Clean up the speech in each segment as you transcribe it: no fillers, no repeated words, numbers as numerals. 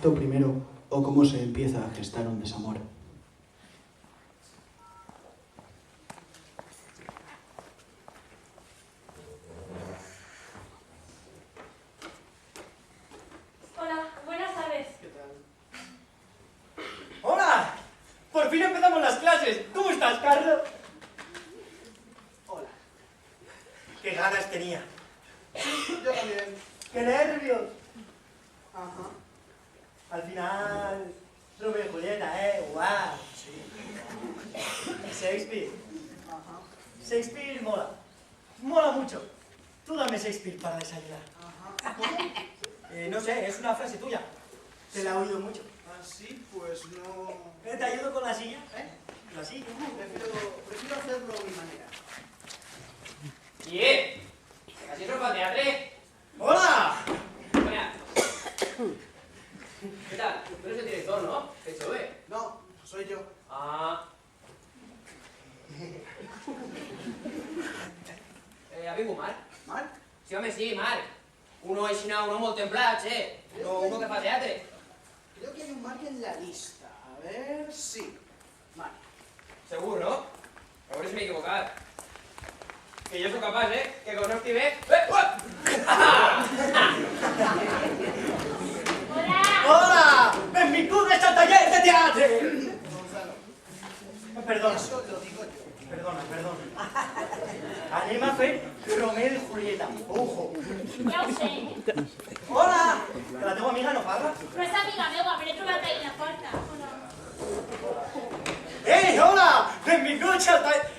acto primero o cómo se empieza a gestar un desamor. Hola, buenas tardes. ¿Qué tal? ¡Hola! ¡Por fin empezamos las clases! ¿Cómo estás, Carlos? Hola. ¡Qué ganas tenía! Yo también. ¡Qué nervios! Ajá. Al final, Romeo y Julieta, ¿eh? ¡Guau! Sí. Shakespeare. Ajá. Shakespeare mola. Mola mucho. Tú dame Shakespeare para desayunar. Ajá. ¿Cómo? No sé, es una frase tuya. Te la he oído mucho. Así pues no... ¿Te ayudo con la silla? La silla. Prefiero hacerlo a mi manera. ¿Qué? ¿Así es para teatro? ¡Hola! Mira. ¿Qué tal? Tú eres el director, ¿no? Qué chove. No, soy yo. Ah. ¿Ha vingut Marc? ¿Marc? Sí, home, sí, Marc. Uno aixina, uno molt templat, uno que fa teatre. Creo que hay un Marc en la lista. A ver... Sí. Marc. Segur, no? A veure si m'he equivocat. Que jo sóc capaç, que com no estic bé... Hola. ¡Hola! ¡Benvingudes al taller de teatro! Gonzalo. Perdona. Eso lo digo yo. Perdona. Anem a fer Romeo y Julieta. Ojo. Ja ho sé. Hola! Que la teva amiga no parla? No és amiga meva, però he trobat ahir la porta. Ei, hola! Benvinguts al taller...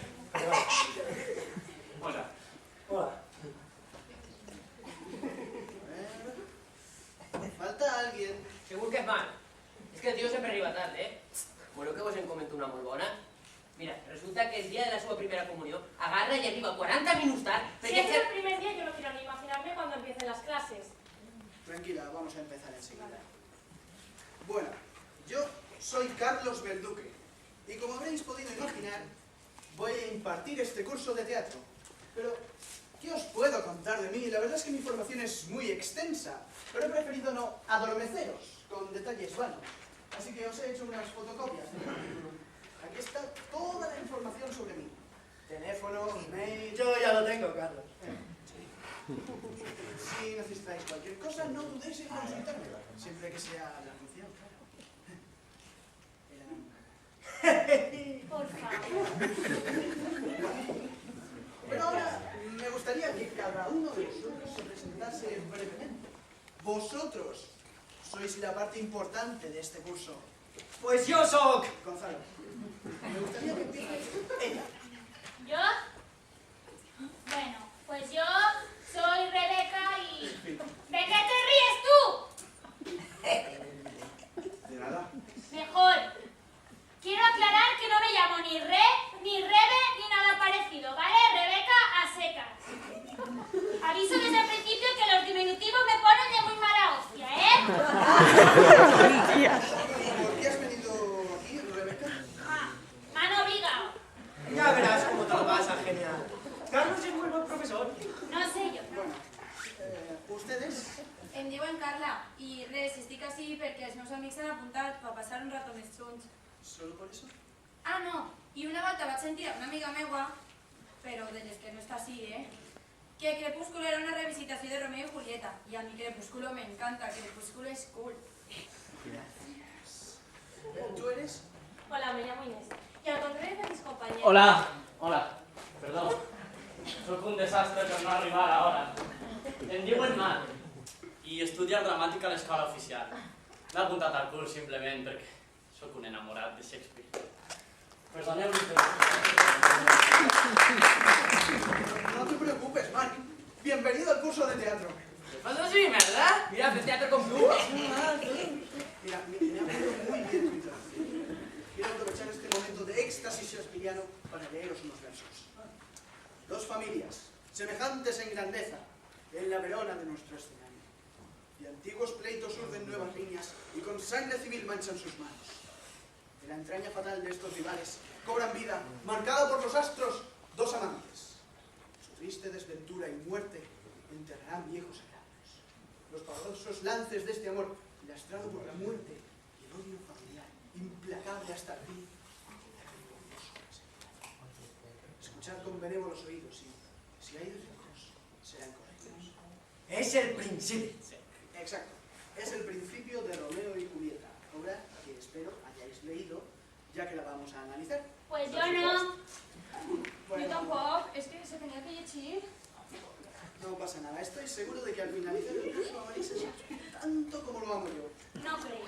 Hola. Hola. Falta alguien. Segur que és Marc. És que el tio sempre arriba tard, Voleu que vos en comento una molt bona? Mira, resulta que el dia de la seva primera comunió agarra y arriba 40 minutos tard Si perquè... es el primer día, yo no quiero ni imaginarme cuando empiecen las clases. Tranquila, vamos a empezar enseguida. Bueno, yo soy Carlos Verduque. Y como habréis podido imaginar, voy a impartir este curso de teatro. Pero, ¿qué os puedo contar de mí? La verdad es que mi formación es muy extensa, pero he preferido no adormeceros con detalles vanos. Así que os he hecho unas fotocopias. Aquí está toda la información sobre mí. Teléfono, email... Yo ya lo tengo, Carlos. Si necesitáis cualquier cosa, no dudéis en consultarme. Siempre que sea la función, claro. Por favor. Pero ahora me gustaría que cada uno de vosotros se presentase brevemente. Vosotros sois la parte importante de este curso. Pues yo soy... Gonzalo, me gustaría que empiece ella. ¿Yo? Bueno, pues yo soy Rebeca y... ¿De qué te ríes tú? De nada. Mejor. Quiero aclarar que no me llamo ni Re, ni Rebe, ni nada parecido, ¿vale? Rebeca a secas. Aviso desde el principio que los diminutivos me ponen de muy mala hostia, ¿Por qué has venido aquí, Rebeca? Me han obligado. Ya verás cómo te lo pasa, genial. Carlos es muy buen profesor. No sé yo. Bueno, ¿ustedes? Em diuen Carla, i res, estic així perquè els meus amics s'han apuntat per passar un rato més junts. ¿Solo por eso? Ah, no, i una volta vaig sentir a una amiga meua, però de les que no està així, que Crepúsculo era una revisitació de Romeo y Julieta, i a mi Crepúsculo me encanta, Crepúsculo es cool. Gracias. ¿Tú eres? Hola, me llamo Inés. Y al contrario de mis compañeros... Hola. Perdó. Soc un desastre per no arribar a hora. Em diuen Marc i estudia dramàtica a l'escola oficial. M'he apuntat al curs simplement perquè sóc un enamorat de Shakespeare. Pues aneu-hi. No te preocupes, Marc. Bienvenido al curso de teatro. Pues así, ¿verdad? Mira, fer teatre con tu. Mira, me ha venido muy bien tu introducción. Quiero aprovechar este momento de éxtasis shakespeariano para leeros unos versos. Dos familias, semejantes en grandeza, en la Verona de nuestro escenario. De antiguos pleitos urden nuevas líneas y con sangre civil manchan sus manos. De la entraña fatal de estos rivales cobran vida, marcada por los astros, dos amantes. Su triste desventura y muerte enterrarán viejos agravios. Los pavorosos lances de este amor lastrado por la muerte y el odio familiar, implacable hasta el fin. Escuchar con benévolos oídos, y si hay defectos, serán corregidos. Es el principio. Exacto. Es el principio de Romeo y Julieta, obra que espero hayáis leído, ya que la vamos a analizar. Pues yo no. Bueno, Yo tampoco, es que se tenía que llegir. no pasa nada. Estoy seguro de que al finalizar el curso amaréis el Shakespeare tanto como lo amo yo. No creo.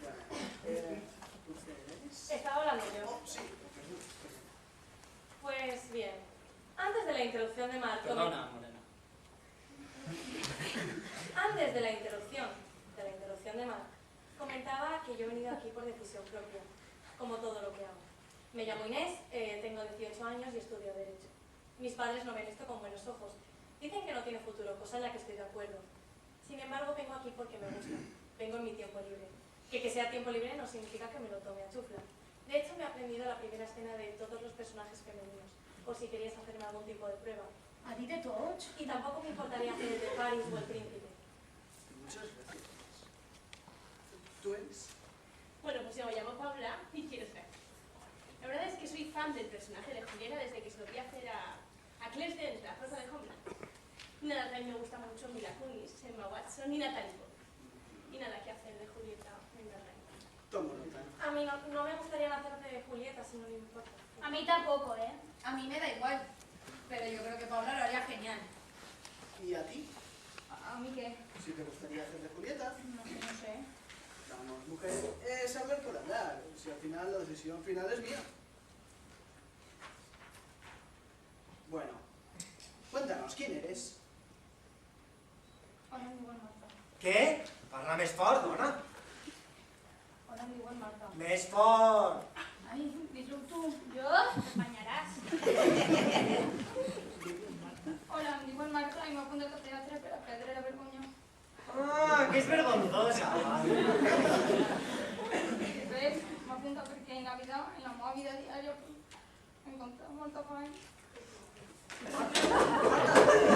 Bueno, ¿ustedes? Estaba hablando yo. Oh, sí, perdón. Pues bien, antes de la introducción de Marco... Perdona, Morena. Antes de la introducción de Marc, comentaba que yo he venido aquí por decisión propia, como todo lo que hago. Me llamo Inés, tengo 18 años y estudio Derecho. Mis padres no ven esto con buenos ojos. Dicen que no tiene futuro, cosa en la que estoy de acuerdo. Sin embargo, vengo aquí porque me gusta. Vengo en mi tiempo libre. Que sea tiempo libre no significa que me lo tome a chufla. De hecho, me he aprendido la primera escena de todos los personajes femeninos, por si querías hacerme algún tipo de prueba. ¿A ti de todos? Y tampoco me importaría hacer el de Paris o el príncipe. Muchas gracias. ¿Tú eres? Bueno, pues yo me llamo Paula y quiero ser. La verdad es que soy fan del personaje de Julieta desde que se lo vi hacer a Claire Dent, la prosa de Homeland. Nada, también me gusta mucho Mila Kunis, Emma Watson y Natalie Wood. Y nada que hacer de Julieta en la reina. Tomo nota. A mí no me gustaría hacer de Julieta, si no le importa. A mí tampoco, ¿eh? A mí me da igual, pero yo creo que Paula lo haría genial. ¿Y a ti? ¿A mí qué? Si te gustaría hacer de Julieta. No sé. Vamos, mujer, es hablar por hablar. Si al final la decisión final es mía. Bueno, cuéntanos, ¿quién eres? Hola, mi buen Marta. Què? Parla més fort, dona. Hola, mi buen Marta. Més fort. Ay, dilo tú. ¿Yo? Te apañarás. Hola, mi buen Marta, i m'ha apuntat a teatre per aprendre la vergonya. Ah, que és vergonzosa. Ves, m'ha apuntat perquè en la meva vida diària, encontré molta feina.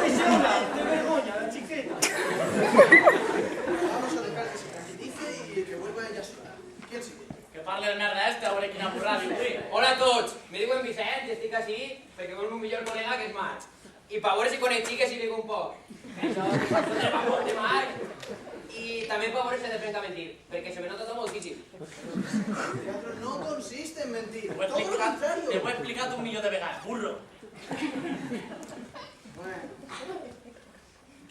Deixeu-la, té vergonya, la xiqueta. Vamos a dejar que se tranquilice y que vuelva ella sola. ¿Quién sigue? Que parli el merda este, a veure quina borrada diu, sí. Hola a tots, me diuen Vicent i estic així perquè vol el meu millor col·lega que és Marc. I per veure si conec xiques i dic un poc. Això és el favor de Marc. I també per veure si he d'aprendre a mentir, perquè se me nota tot moltíssim. El teatro no consiste en mentir. Te ho he Todo lo explicat, contrario. te ho he explicat un milió de vegades, burro. Bueno.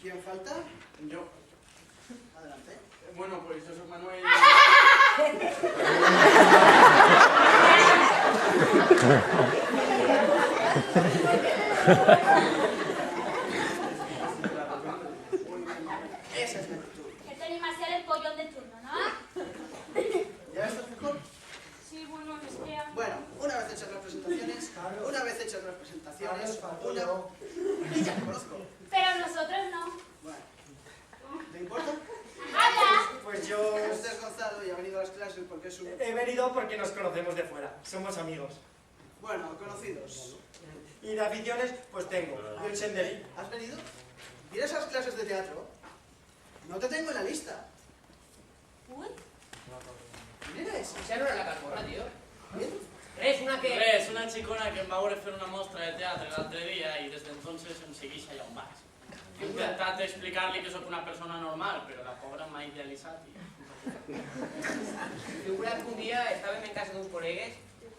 ¿Quién falta? Jo. Adelante. Bueno, pues jo soc Manuel. Esa es la actitud. Este anima a ser el pollón de turno, ¿no? ¿Ya estás mejor? Sí, bueno, es que... Bueno, una vez hechas las presentaciones, Y ya te conozco. Pero nosotros no. Bueno, ¿te importa? ¡Habla! Pues yo Este es Gonzalo y ha venido a las clases porque es un... he venido porque nos conocemos de fuera. Somos amigos. Bueno, conocidos. Y de aficiones, pues tengo. Y el senderismo. ¿Has venido? ¿Vienes a las clases de teatro? No te tengo en la lista. Uy, ¿Quién eres? Això no era la Carmona, tio. ¿Quién? Res, una que... Res, una xicona que em va veure fer una mostra de teatre l'altre dia i des d'entonces em segueix allà on vaig. He intentat explicar-li que sóc una persona normal, però la pobra m'ha idealitzat. Figura que un dia estàvem en casa d'uns col·legues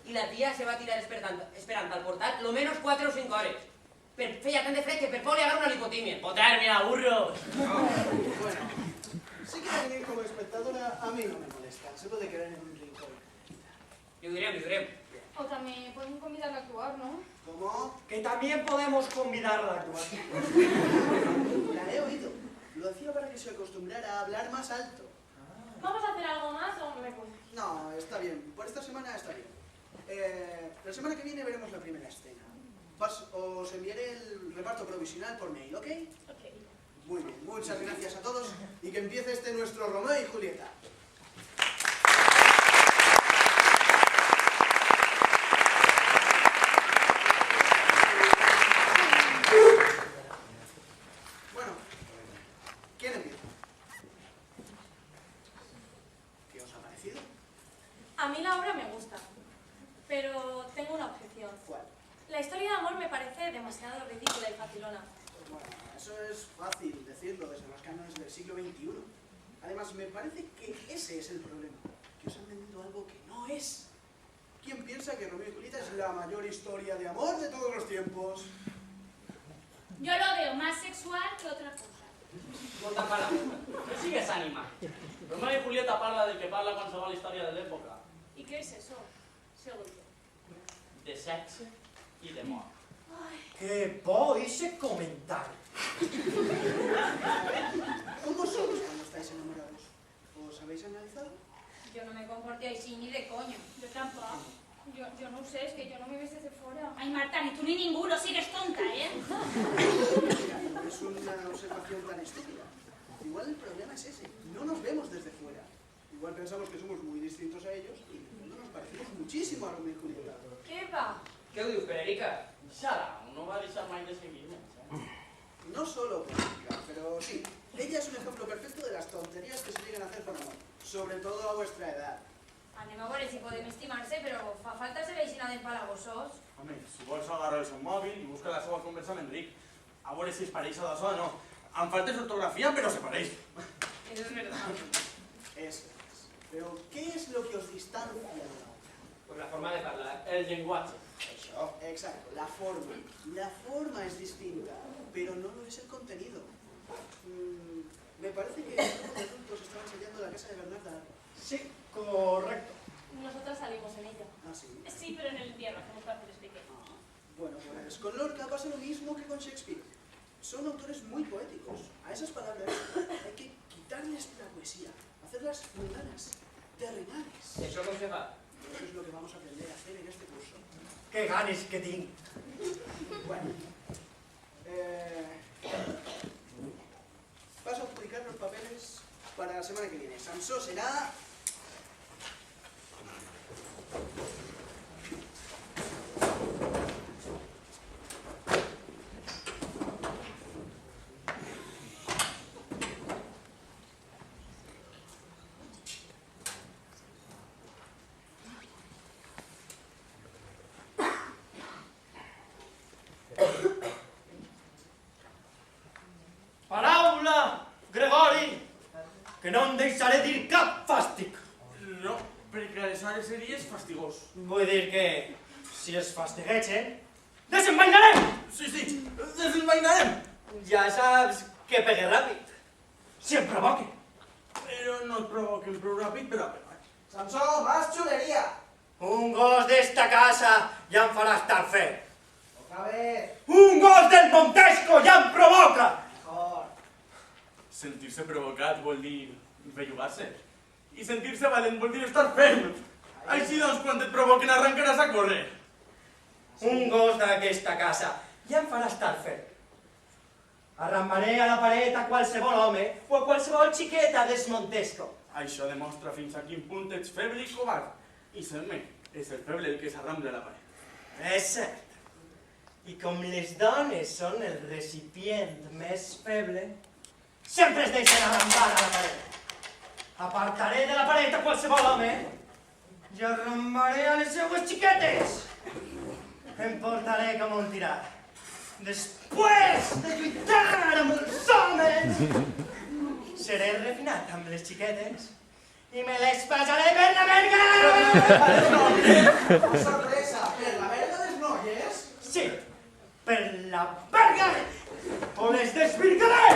i la tia se va tirar esperant al portal lo menos 4 o 5 hores. Feia tant de fred que per por li agarra una lipotimia. ¡Hipotermia, burro! Bueno, si quiere venir como espectadora, a mí no me molesta. Se puede quedar en un rincón. Li ho direm. O también pueden convidarla a actuar, ¿no? ¿Cómo? Que también podemos convidarla a actuar. La he oído. Lo hacía para que se acostumbrara a hablar más alto. ¿Vamos a hacer algo más o me voy? No, está bien. Por esta semana está bien. La semana que viene veremos la primera escena. Os enviaré el reparto provisional por mail, ¿ok? Ok. Muy bien, muchas gracias a todos y que empiece este nuestro Romeo y Julieta. Bueno, ¿quién empieza? hace demasiado ridícula y facilona. Bueno, eso es fácil decirlo desde los cánones del siglo XXI. Además, me parece que ese es el problema, que os han vendido algo que no es. ¿Quién piensa que Romeo y Julieta es la mayor historia de amor de todos los tiempos? Yo lo veo más sexual que otra cosa. Molta para. Que sigues ànima. Romeo i Julieta parla del que parla qualsevol història de l'època. ¿Y qué es eso? Según tú. De sexe i de mort. ¡Qué po ese comentario! ¿Cómo sois cuando estáis enamorados? ¿Os habéis analizado? Yo no me comporté así ni de coño. Yo tampoco. Yo no sé, es que yo no me ves desde fuera. Ay, Marta, ni tú ni ninguno, sigues tonta, ¿eh? Mira, no es una observación tan estúpida. Igual el problema es ese, no nos vemos desde fuera. Igual pensamos que somos muy distintos a ellos y en el fondo nos parecemos muchísimo a Romeo y Julieta. Què va? Què ho dius, Pererica? Sara, no va deixar mai de seguir-me. No solo política, pero sí. Ella es un ejemplo perfecto de las tonterías que se llegan a hacer por amor. Sobre todo a vuestra edad. Anem a veure si podem estimar-se, però fa falta ser aixina d'empalagosos. Home, si vols agarra el seu mòbil i busca la seva conversa amb Enric. A veure si es pareix a la sola o no. Em falta ortografía, pero se pareix. Eso es verdad. Eso es. Pero, ¿qué es lo que os distancia de la otra? Pues la forma de parlar. El llenguatge. Això. Exacto, la forma. La forma es distinta, pero no lo es el contenido. Me parece que el grupo de adultos estaba ensayando la casa de Bernarda. Sí, correcto. Nosotras salimos en ella. Ah, sí. Sí, pero en el invierno hacemos papeles pequeños. Bueno, pues con Lorca pasa lo mismo que con Shakespeare. Son autores muy poéticos. A esas palabras hay que quitarles la poesía, hacerlas mundanas, terrenales. I això com se fa? Eso es lo que vamos a aprender a hacer en este curso. ¡Qué ganes que tinc! Bueno, vas a adjudicar los papeles para la semana que viene. Sansó será... Paraula, Gregori, que no em deixaré dir cap fàstic. No, perquè aleshores series fastigós. Vull dir que, si es fastiguegen, desenvainarem! Sí, desenvainarem. Ja saps que pegue ràpid. Si em provoque. Però no et provoquen prou ràpid per a pegar. Sansó, más chulería. Un gos d'esta casa ja em farà estar fet. Otra vez. Un gos del Montesco ja em provoca! Mejor. Sentir-se provocat vol dir bellugar-se. I sentir-se valent vol dir estar ferm. Així doncs, quan et provoquen, arrencaràs a córrer. Un gos d'aquesta casa ja em farà estar fet. Arrambaré a la paret a qualsevol home o a qualsevol xiqueta des Montesco. Això demostra fins a quin punt ets feble i covard. I ser-me és el feble el que s'arrambla a la paret. És cert. I com les dones són el recipient més feble, sempre es deixen arrambar a la paret. Apartaré de la paret a qualsevol home i arrambaré a les seues xiquetes. Em portaré com un tirà. Després de lluitar amb els homes, seré refinat amb les xiquetes i me les passaré per la verga! Sorpresa, ¿per la verga dels noies? Sí, per la verga! O les desvirgaré!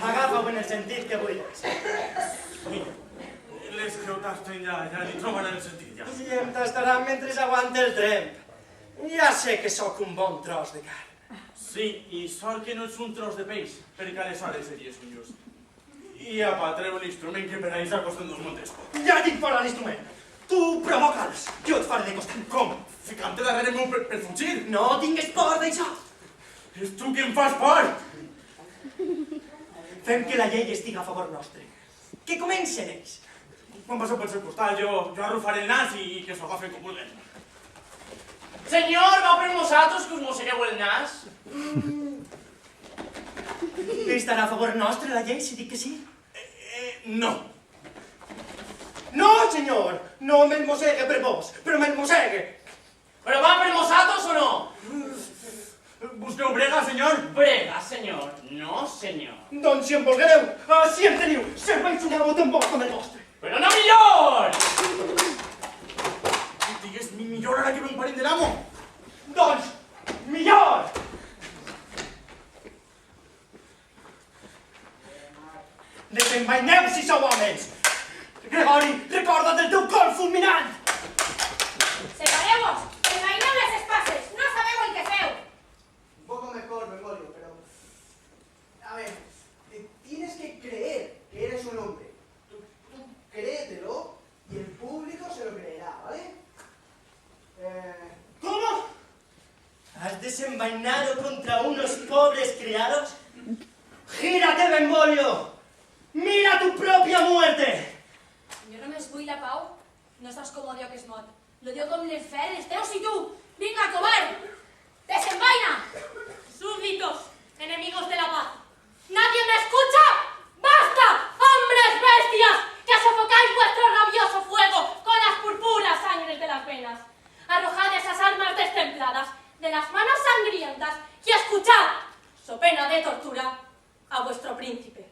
Agafa-ho en el sentit que vulguis. Les que ho tasten ja li trobaran el sentit, ja. I em tastaran mentre aguante el tren. Ja sé que sóc un bon tros de carn. Sí, i sort que no ets un tros de peix, perquè aleshores series un just. I apa, treu l'instrument que per ahí s'acosten dos Montesco. Ja dic fora l'instrument. Tu provoca'ls, jo et faré de costat. Com? Ficant-te darrere meu per fugir? No tingues por d'això. És tu que em fas por! Fem que la llei estigui a favor nostre. Que comencen ells. Quan passeu pel seu costat, jo arrufaré el nas i que s'ho agafen com vulguin. Senyor, va per nosaltres que us mossegueu el nas? Estarà a favor nostre la llei si dic que sí? No. No, senyor, no me'l mossegue per vos, però me'l mossegue Però va per Mosatos o no? Busqueu brega, senyor? Brega, senyor. No, senyor. Doncs si en volguereu, si en teniu, serveis una gota en bo com el vostre. Però no millor! Digues millor ara que ve un parent de l'amo. Doncs, millor! Desenvaineu si sou homes! Gregori, recorda't del teu col fulminant! Separeu-vos! Envaineu les espases! No sabeu el que feu! Un poco mejor, Benvolio, pero... A ver, tienes que creer que eres un hombre. Tú créetelo y el público se lo creerá, ¿vale? ¿Cómo? ¿Has desenvainado contra unos pobres criados? ¡Gírate, Benvolio! ¡Mira tu propia muerte! Jo només vull la pau. No saps com odio que es mot. L'odio com les feres, Teus i tu! Vinga, covard! Desenvaina! Súbditos, enemigos de la paz. ¿Nadie me escucha? ¡Basta! ¡Hombres bestias! ¡Que sofocáis vuestro rabioso fuego con las purpuras sangres de las venas! Arrojad esas armas destempladas de las manos sangrientas y escuchad, so pena de tortura, a vuestro príncipe.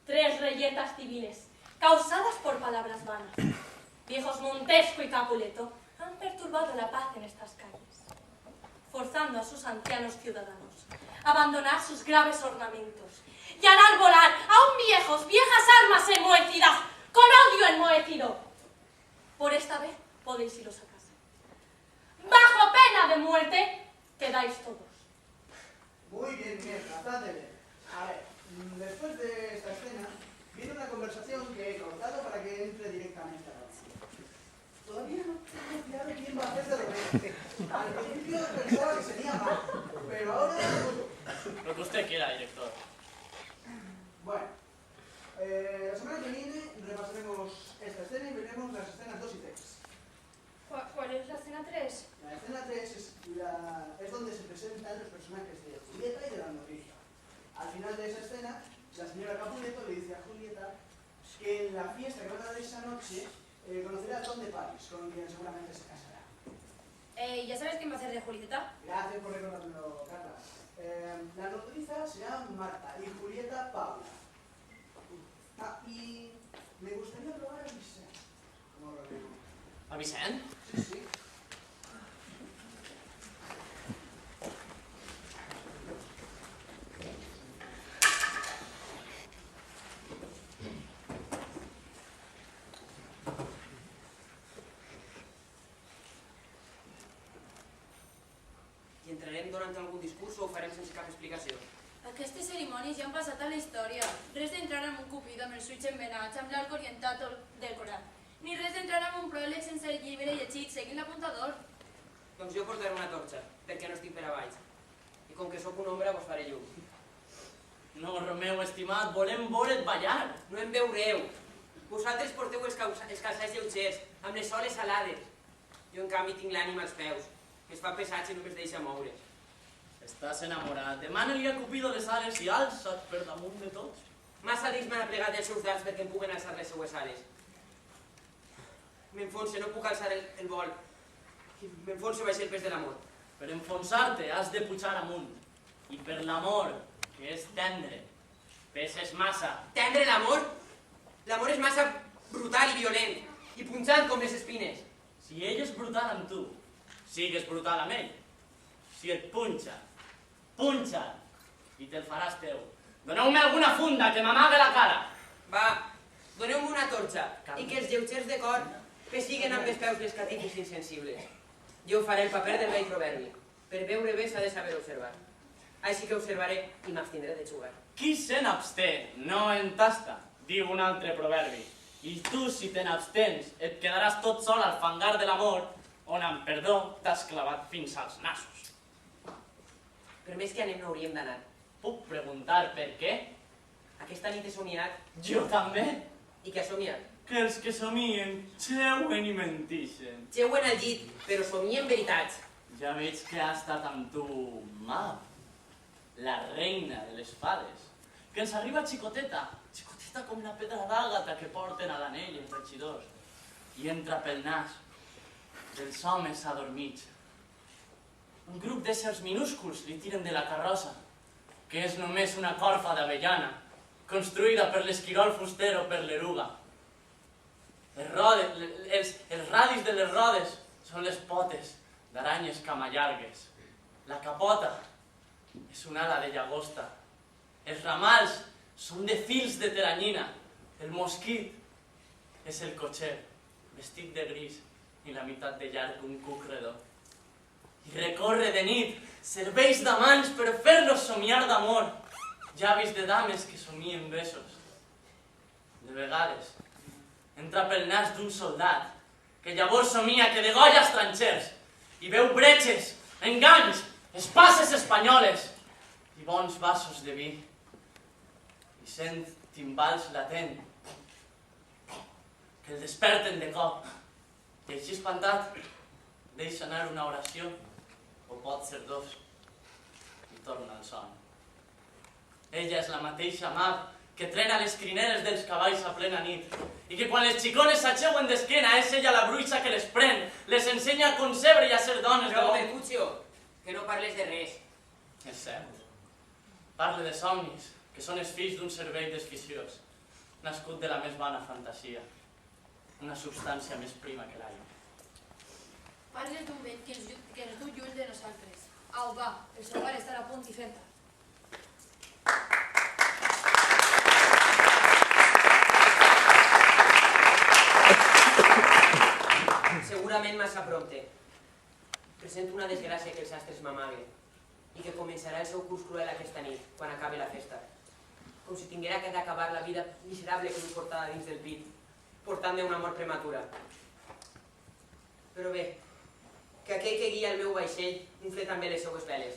3 reyetas civiles, causadas por palabras vanas. Viejos Montesco y Capuleto han perturbado la paz en estas calles, forzando a sus ancianos ciudadanos a abandonar sus graves ornamentos y a dar volar aún viejas armas enmohecidas, con odio enmohecido. Por esta vez podéis iros a casa. Bajo pena de muerte, quedáis todos. Muy bien, bastante bien. A ver, después de esta escena, viene una conversación que he cortado para que entre directamente a la acción. Todavía no tengo claro quién va a hacer de Romeo. Al principio pensaba que sería mal, pero ahora... Lo que usted quiera, director. Bueno, la semana que viene repasaremos esta escena y veremos las escenas 2 y 3. ¿Cuál es la escena 3? La escena 3 es donde se presentan los personajes de Julieta y de la noticia. Al final de esa escena, la señora Capuleto le dice a Julieta que en la fiesta que van a dar esa noche conocerá a Don de París, con quien seguramente se casará. ¿Ya sabes quién va a ser de Julieta? Gracias por recordármelo, Carla. La nodriza se llama Marta y Julieta Paula. Ah, y me gustaría probar a Vicente. ¿Cómo lo digo? A Vicent? Sí, sí. I entrarem donant algun discurs o ho farem sense cap explicació? Aquestes cerimònies ja han passat a la història. Res d'entrar amb un cupido amb els ulls envenats, amb l'arc orientat del Corà. Ni res d'entrar amb un pròleg sense el llibre llegit, seguint l'apuntador. Doncs jo portaré una torxa, perquè no estic per a baix. I com que sóc un ombra, vos faré llum. No, Romeu, estimat, volem veure't ballar. No em veureu. Vosaltres porteu els calçats lleugers, amb les soles salades. Jo, en canvi, tinc l'ànima als peus, que es fa pesat i no es deixa moure's. Estàs enamorat. Demana-li a Cupido les ales i alça't per damunt de tots. Massa dins m'han aplegat els seus dats perquè em puguen alçar les seues ales. M'enfonse, no puc alçar el vol. M'enfonse baix el pes de l'amor. Per enfonsar-te has de pujar amunt. I per l'amor, que és tendre, peses massa. Tendre l'amor? L'amor és massa brutal i violent, i punxant com les espines. Si ell és brutal amb tu, sigues brutal amb ell. Si et punxa, punxa't, i te'l faràs teu. Doneu-me alguna funda que m'amague la cara. Va, doneu-me una torxa, i que els lleugers de cor pessiguen amb els peus les catifes insensibles. Jo faré el paper del vell proverbi. Per veure bé s'ha de saber observar. Així que observaré i m'abstindré de jugar. Qui se n'absté no en tasta, diu un altre proverbi. I tu, si te n'abstens, et quedaràs tot sol al fangar de l'amor, on, amb perdó, t'has clavat fins als nassos. Per més que anem no hauríem d'anar. Puc preguntar per què? Aquesta nit he somiat. Jo també. I què has somiat? Que els que somien xeuen i mentixen. Xeuen al llit, però somien veritats. Ja veig que ha estat amb tu Mab, la reina de les fades, que ens arriba xicoteta, xicoteta com la pedra d'àgata que porten a l'anell els regidors, i entra pel nas. dels homes adormits. Un grup d'éssers minúsculs li tiren de la carrossa, que és només una corfa d'avellana, construïda per l'esquirol fuster o per l'eruga. Els radis de les rodes són les potes d'aranyes camallargues. La capota és una ala de llagosta. Els ramals són de fils de teranyina. El mosquit és el cotxer, vestit de gris i la meitat de llarg un cuc redó. I recorre de nit, serveix d'amants per fer-los somiar d'amor, llavis de dames que somien besos. De vegades, entra pel nas d'un soldat, que llavors somia que degolla estrangers, i veu bretxes, enganys, espases espanyoles i bons vasos de vi. I sent timbals latent, que el desperten de cop, i així espantat, deixa anar una oració, o pot ser dos, i torna al son. Ella és la mateixa mag que trena les crineres dels cavalls a plena nit, i que quan les xicones s'aixeuen d'esquena és ella la bruixa que les pren, les ensenya a concebre i a ser dones de Però, Mercutio, que no parles de res. És cert. Parle de somnis, que són els fills d'un cervell desficiós, nascut de la més bona fantasia, una substància més prima que l'aigua. Parles d'un vent que ens du lluny de nosaltres. Au, va, el sopar estarà a punt i fem-te. Segurament massa prompte. Presento una desgràcia que els astres m'amaguen i que començarà el seu curs cruel aquesta nit, quan acabi la festa. Com si tinguera que d'acabar la vida miserable que em portava dins del pit, portant-me una mort prematura. Però bé, que aquell que guia el meu vaixell infle també les seues veles.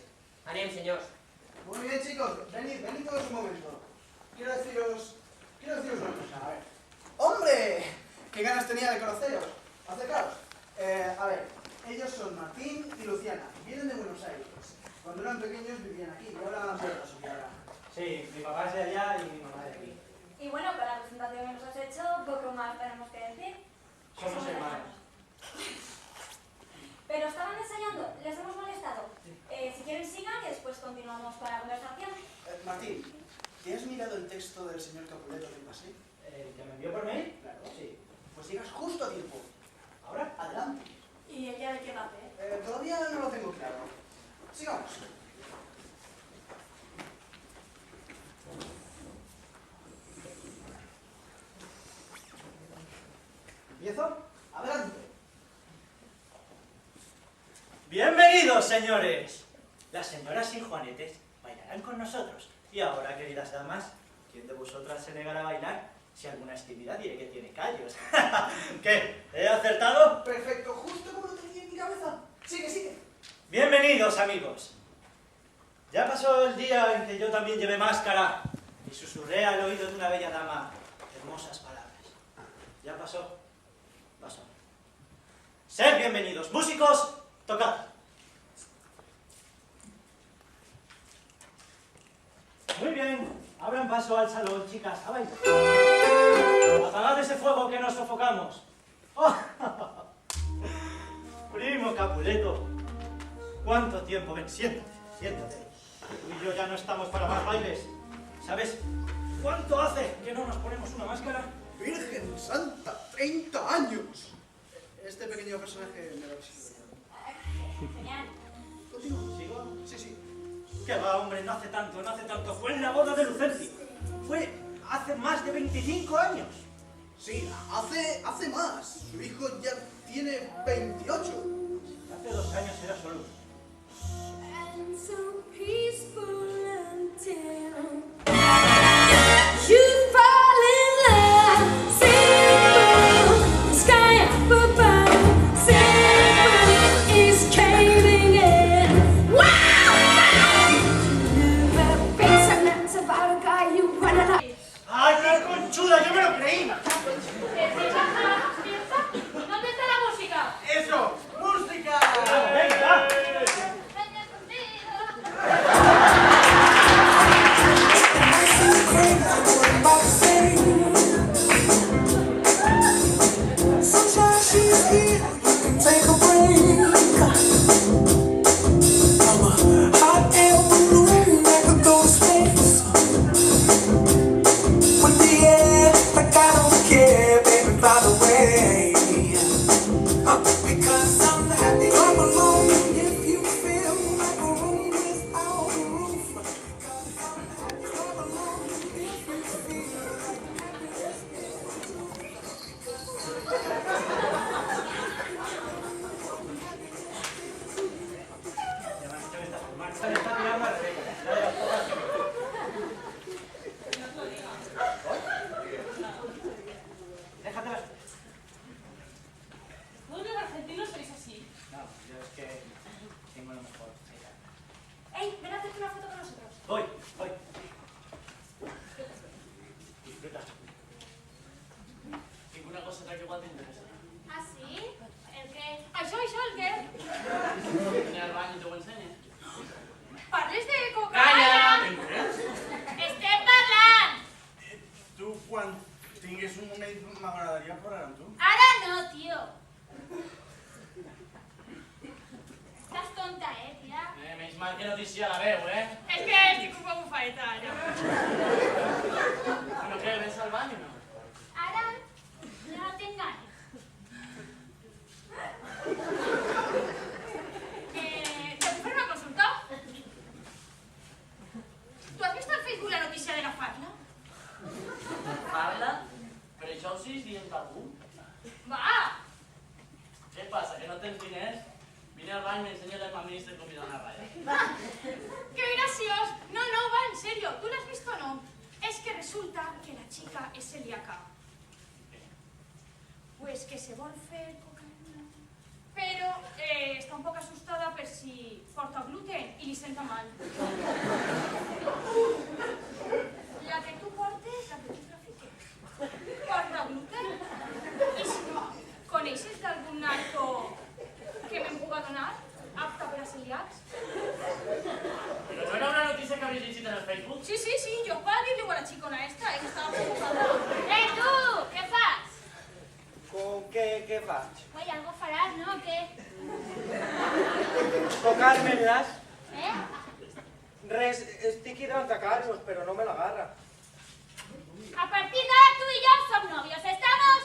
Anem, senyors. Muy bien, chicos, venid todos un momento. Quiero deciros una cosa, a ver. ¡Hombre! ¡Qué ganas tenía de conoceros! Acercaos. A ver, ellos son Martín y Luciana, vienen de Buenos Aires. Cuando eran pequeños vivían aquí y ahora han vuelto a su tierra. Sí, mi papá es de allá y mi mamá de aquí. Y bueno, con la presentación que nos has hecho, poco más tenemos que decir. Somos hermanos. Pero estaban ensayando, les hemos molestado. Si quieren sigan, que después continuamos con la conversación. Martín, ¿te has mirado el texto del señor Capuleto que pasé? ¿Que me envió por mail? Claro, sí. Pues llegas justo a tiempo. Ahora, adelante. ¿Y ella de qué va a hacer? Todavía no lo tengo claro. Sigamos. ¿Empiezo? Adelante. Bienvenidos, señores. Las señoras sin juanetes bailarán con nosotros. Y ahora, queridas damas, ¿quién de vosotras se negará a bailar? Si alguna es tímida, diré que tiene callos. ¿Qué? ¿He acertado? Perfecto, justo como lo tenía en mi cabeza. Sigue, sigue. Bienvenidos, amigos. Ya pasó el día en que yo también llevé máscara y susurré al oído de una bella dama hermosas palabras. Ya pasó. Pasó. Sed bienvenidos. Músicos, tocad. Muy bien. Abran paso al salón, chicas. A bailar. Apagad ese fuego que nos sofocamos. ¡Oh! Primo Capuleto. ¿Cuánto tiempo? Ven, siéntate, siéntate. Tú y yo ya no estamos para más bailes. ¿Sabes cuánto hace que no nos ponemos una máscara? ¡Virgen Santa! ¡30 años! Este pequeño personaje me lo exige. Genial. ¿Continúo? ¿Sigo? Sí, sí. Que va, hombre, no hace tanto, no hace tanto. Fue en la boda de Lucencio. Fue hace más de 25 años. Sí, hace más. Su hijo ya tiene 28. Hace 2 años era solo uno. And so peaceful until you fall in love. Simple, the sky up above. Simple is caving in. Wow! You never face and that's about a guy you wanna like. ¡Ay, qué conchuda! ¡Yo me lo creí! ¿Dónde está la música? ¡Eso! ¡Música! ¡Venga! Se le está tirando a Rebeca. Dale las pocas que me- Déjate las... Todos los argentinos sois así. No, yo es que tengo lo mejor. ¡Ey! Ven a hacerte una foto con nosotros. Voy. Disfruta. Tinc una cosa que igual t'interessa. ¿Ah, sí? ¿El qué? Això, el què? Vine al bany i t'ho ensenyo. Parles de coca? Calla! Estem parlant! Tu, quan tinguis un moment, m'agradaria parlar amb tu. Ara no, tio. Estàs tonta, tia? Menys mal que no t'hi la veu, És que estic un poc bufadeta, ja. Bueno, què, vens al bany o no? Ara ja no tinc ganes. ¿Te puedo hacer una consulta? ¿Tú has visto en Facebook la noticia de la Farla? Parla? Per això ho siguis dient algú? Va! Què passa, que no tens diners? Vine al bany i m'ensenya la feminista com hi dona raya. ¡Qué gracios! No, va, en serio. ¿Tú la has visto o no? Es que resulta que la chica es celíaca. Pues que se vol fer cocaïna. Però està un poc assustada per si porta gluten i li senta mal. La que tu portes, la que tu trafiques, porta gluten? I si no, coneixes d'algun narco que me'n puga donar, apta per a celíacs? Però no era una notícia que havies llegit en el Facebook? Sí, yo para dir-li a la xicona esta, que estava preocupada. Tu! Què fas? Com què faig? Oi, algo faràs, no? Què? Tocar-me-las. Res, estic hidratacaros, pero no me la agarra. A partir d'ara tú y yo som novios, ¿estamos?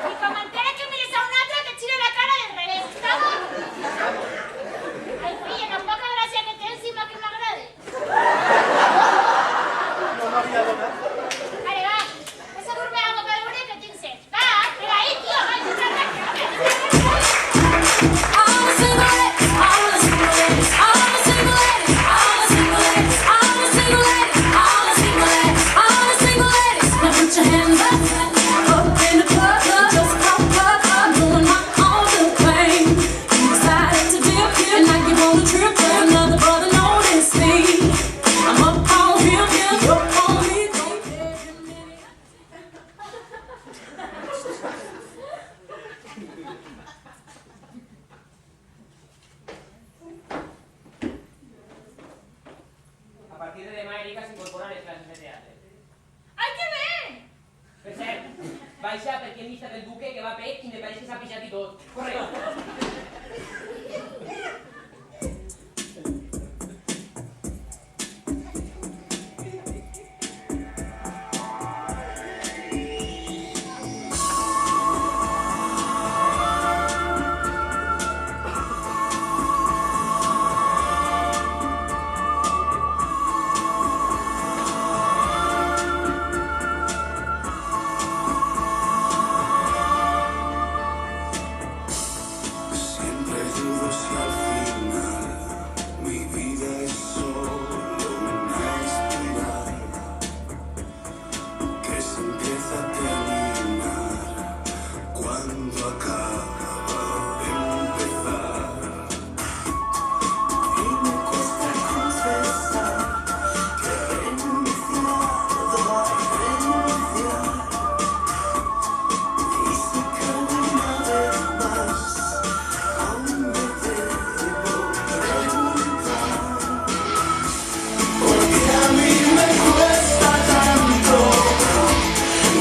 Y como entere que mires a un altre, te tiro la cara del revés, ¿estamos? Ai, filla, no poca gràcia que té encima que m'agrade. No m'havia donat. Vale, va, ves a dur-me algo per beure que tinc set. Va, pega ahí, tio, vai, que Put your hands up in the club, just pop up. I'm doing my own little thing. You decided to dip, and now you wanna trip. Let another brother notice me. I'm up on him, you're up on me. Don't care a minute. A partir de demà, Erika s'incorporen les classes de teatre. Ai, que bé! Per cert, baixa perquè hem vist el Duque que va pet i me pareix que s'ha pixat i tot. Corre! Siempre dudo si al final mi vida es solo una espiral que se empieza a terminar cuando acaba de empezar. Y me cuesta confesar que he renunciado a renunciar y sé que una vez más aún me debo preguntar porque a mí me cuesta tanto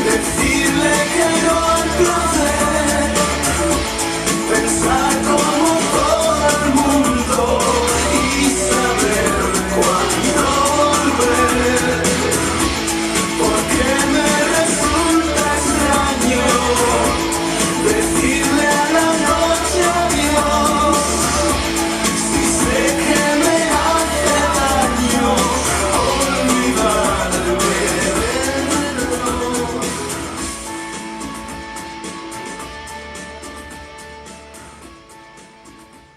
decirle que no al placer, pensar como todo el mundo y saber cuándo volver, porque me resulta extraño decirle a la noche adiós, si sé que me hace daño olvidarme de nuevo.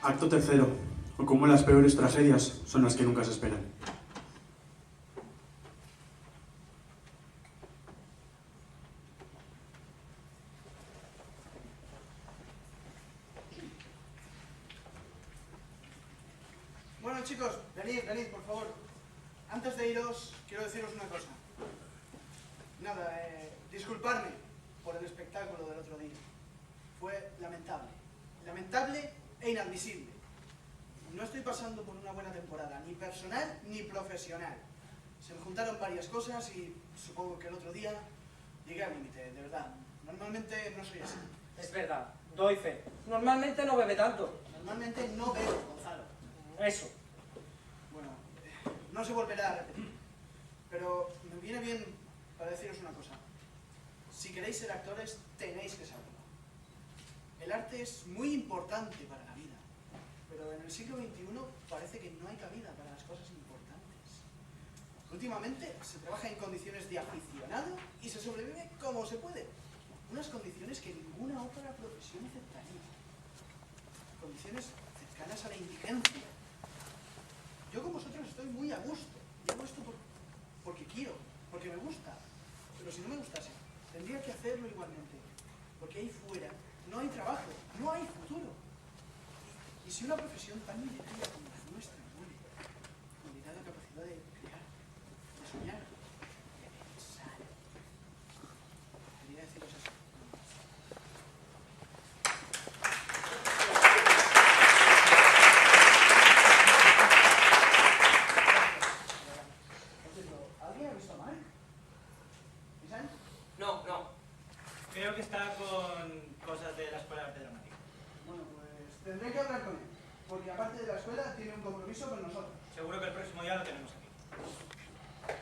Acto tercero. o cómo las peores tragedias son las que nunca se esperan. Bueno, chicos, venid, por favor. Antes de iros, quiero deciros una cosa. Nada, disculparme por el espectáculo del otro día. Fue lamentable. Lamentable e inadmisible. No estoy pasando por una buena temporada, ni personal ni profesional. Se me juntaron varias cosas y supongo que el otro día llegué al límite, de verdad. Normalmente no soy así. Es verdad, doy fe. Normalmente no bebe tanto. Normalmente no bebo, Gonzalo. Eso. Bueno, no se volverá a repetir. Pero me viene bien para deciros una cosa. Si queréis ser actores, tenéis que serlo. El arte es muy importante para la vida, pero en el siglo XXI parece que no hay cabida para las cosas importantes. Últimamente se trabaja en condiciones de aficionado y se sobrevive como se puede. Unas condiciones que ninguna otra profesión aceptaría. Condiciones cercanas a la indigencia. Yo con vosotros estoy muy a gusto. Y hago esto porque quiero, porque me gusta. Pero si no me gustase, tendría que hacerlo igualmente. Porque ahí fuera no hay trabajo, no hay futuro. Y si una profesión tan merecida como la nuestra muere, morirá la capacidad de crear, de soñar, de pensar. Quería deciros eso. ¿Alguien ha visto a Mark? ¿Isán? No. Creo que está con cosas de la Escuela de Arte Dramático. Bueno, pues tendré que hablar con él, porque aparte de la escuela tiene un compromiso con nosotros. Seguro que el próximo día lo tenemos aquí.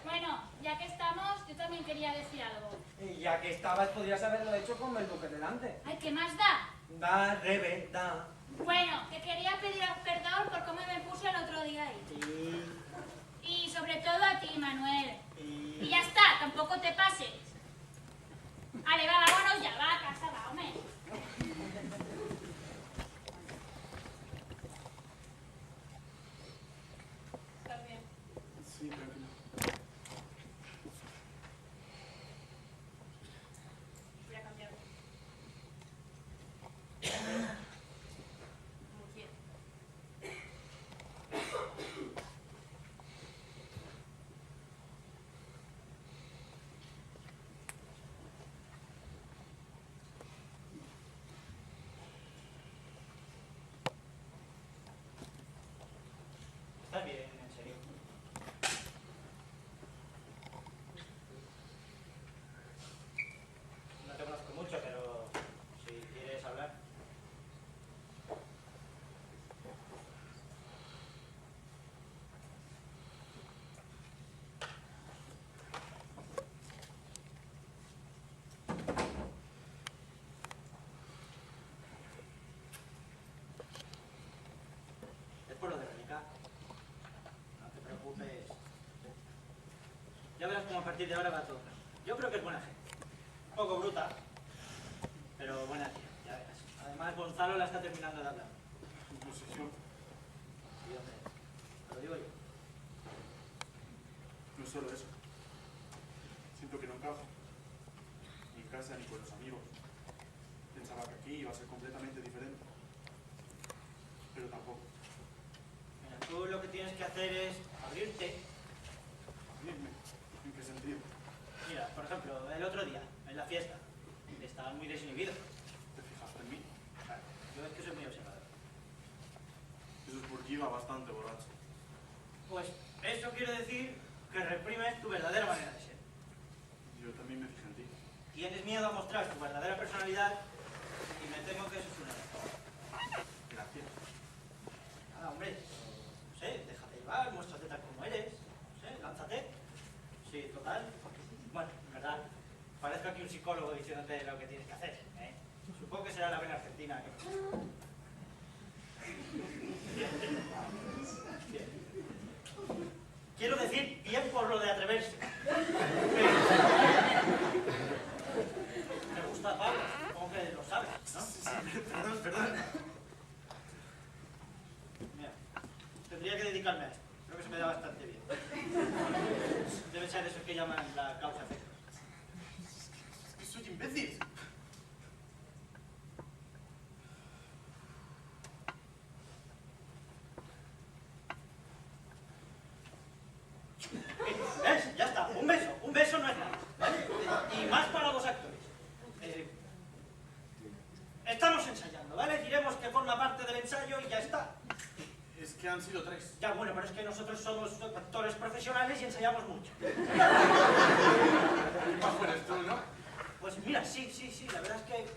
Bueno, ya que estamos, yo también quería decir algo. Y ya que estabas, podrías haberlo hecho con el duque delante. Ay, ¿qué más da? Da, Rebe, da. Bueno, que quería pediros perdón por cómo me puse el otro día ahí. Y sobre todo a ti, Manuel. Y ya está, tampoco te pases. Vale, va, vámonos ya, va a casa, va, hombre. ¿Estás bien? Sí, tranquilo. Voy a cambiar. Muy bien. ¿Estás bien, en serio? No te conozco mucho, pero si quieres hablar. Es por lo de Rebeca. No te preocupes. Ya verás cómo a partir de ahora va todo. Yo creo que es buena gente. Un poco bruta, pero buena tía, ya verás. Además, Gonzalo la está terminando de hablar. No sé yo. Sí, hombre, te lo digo yo. No es solo eso. Siento que no encajo. Ni en casa ni con los amigos. Pensaba que aquí iba a ser completamente diferente. Pero tampoco. Mira, tú lo que tienes que hacer es abrirte. Dime, ¿en qué sentido? Mira, por ejemplo, el otro día, en la fiesta, estabas muy desinhibido. ¿Te fijaste en mí? Claro, yo es que soy muy observador. Eso es porque iba bastante borracho. Pues eso quiere decir que reprimes tu verdadera manera de ser. Yo también me fijé en ti. Tienes miedo a mostrar tu verdadera personalidad y me temo que eso es un error. Gracias. Ah, hombre, no sé, déjate llevar, muéstrate tal como eres, no sé, lánzate. Sí, total. Bueno, en verdad, parezco aquí un psicólogo diciéndote lo que tienes que hacer, ¿eh? Supongo que será la vena argentina. Bien. Quiero decir, bien por lo de atreverse. ¿Te gusta Pablo? Supongo que lo sabes, ¿no? Sí, perdón. Mira, tendría que dedicarme a esto. Creo que se me da bastante bien. Debe ser eso que llaman la causa efecto. Es que soy imbécil. ¿Ves? Ya está. Un beso no es nada. ¿Vale? Y más para los actores. Estamos ensayando, ¿vale? Diremos que forma parte del ensayo y ya está. Es que han sido 3. Ya, bueno, pero es que nosotros somos actores profesionales y ensayamos mucho. Bajo eres tú, ¿no? Pues mira, sí, la verdad es que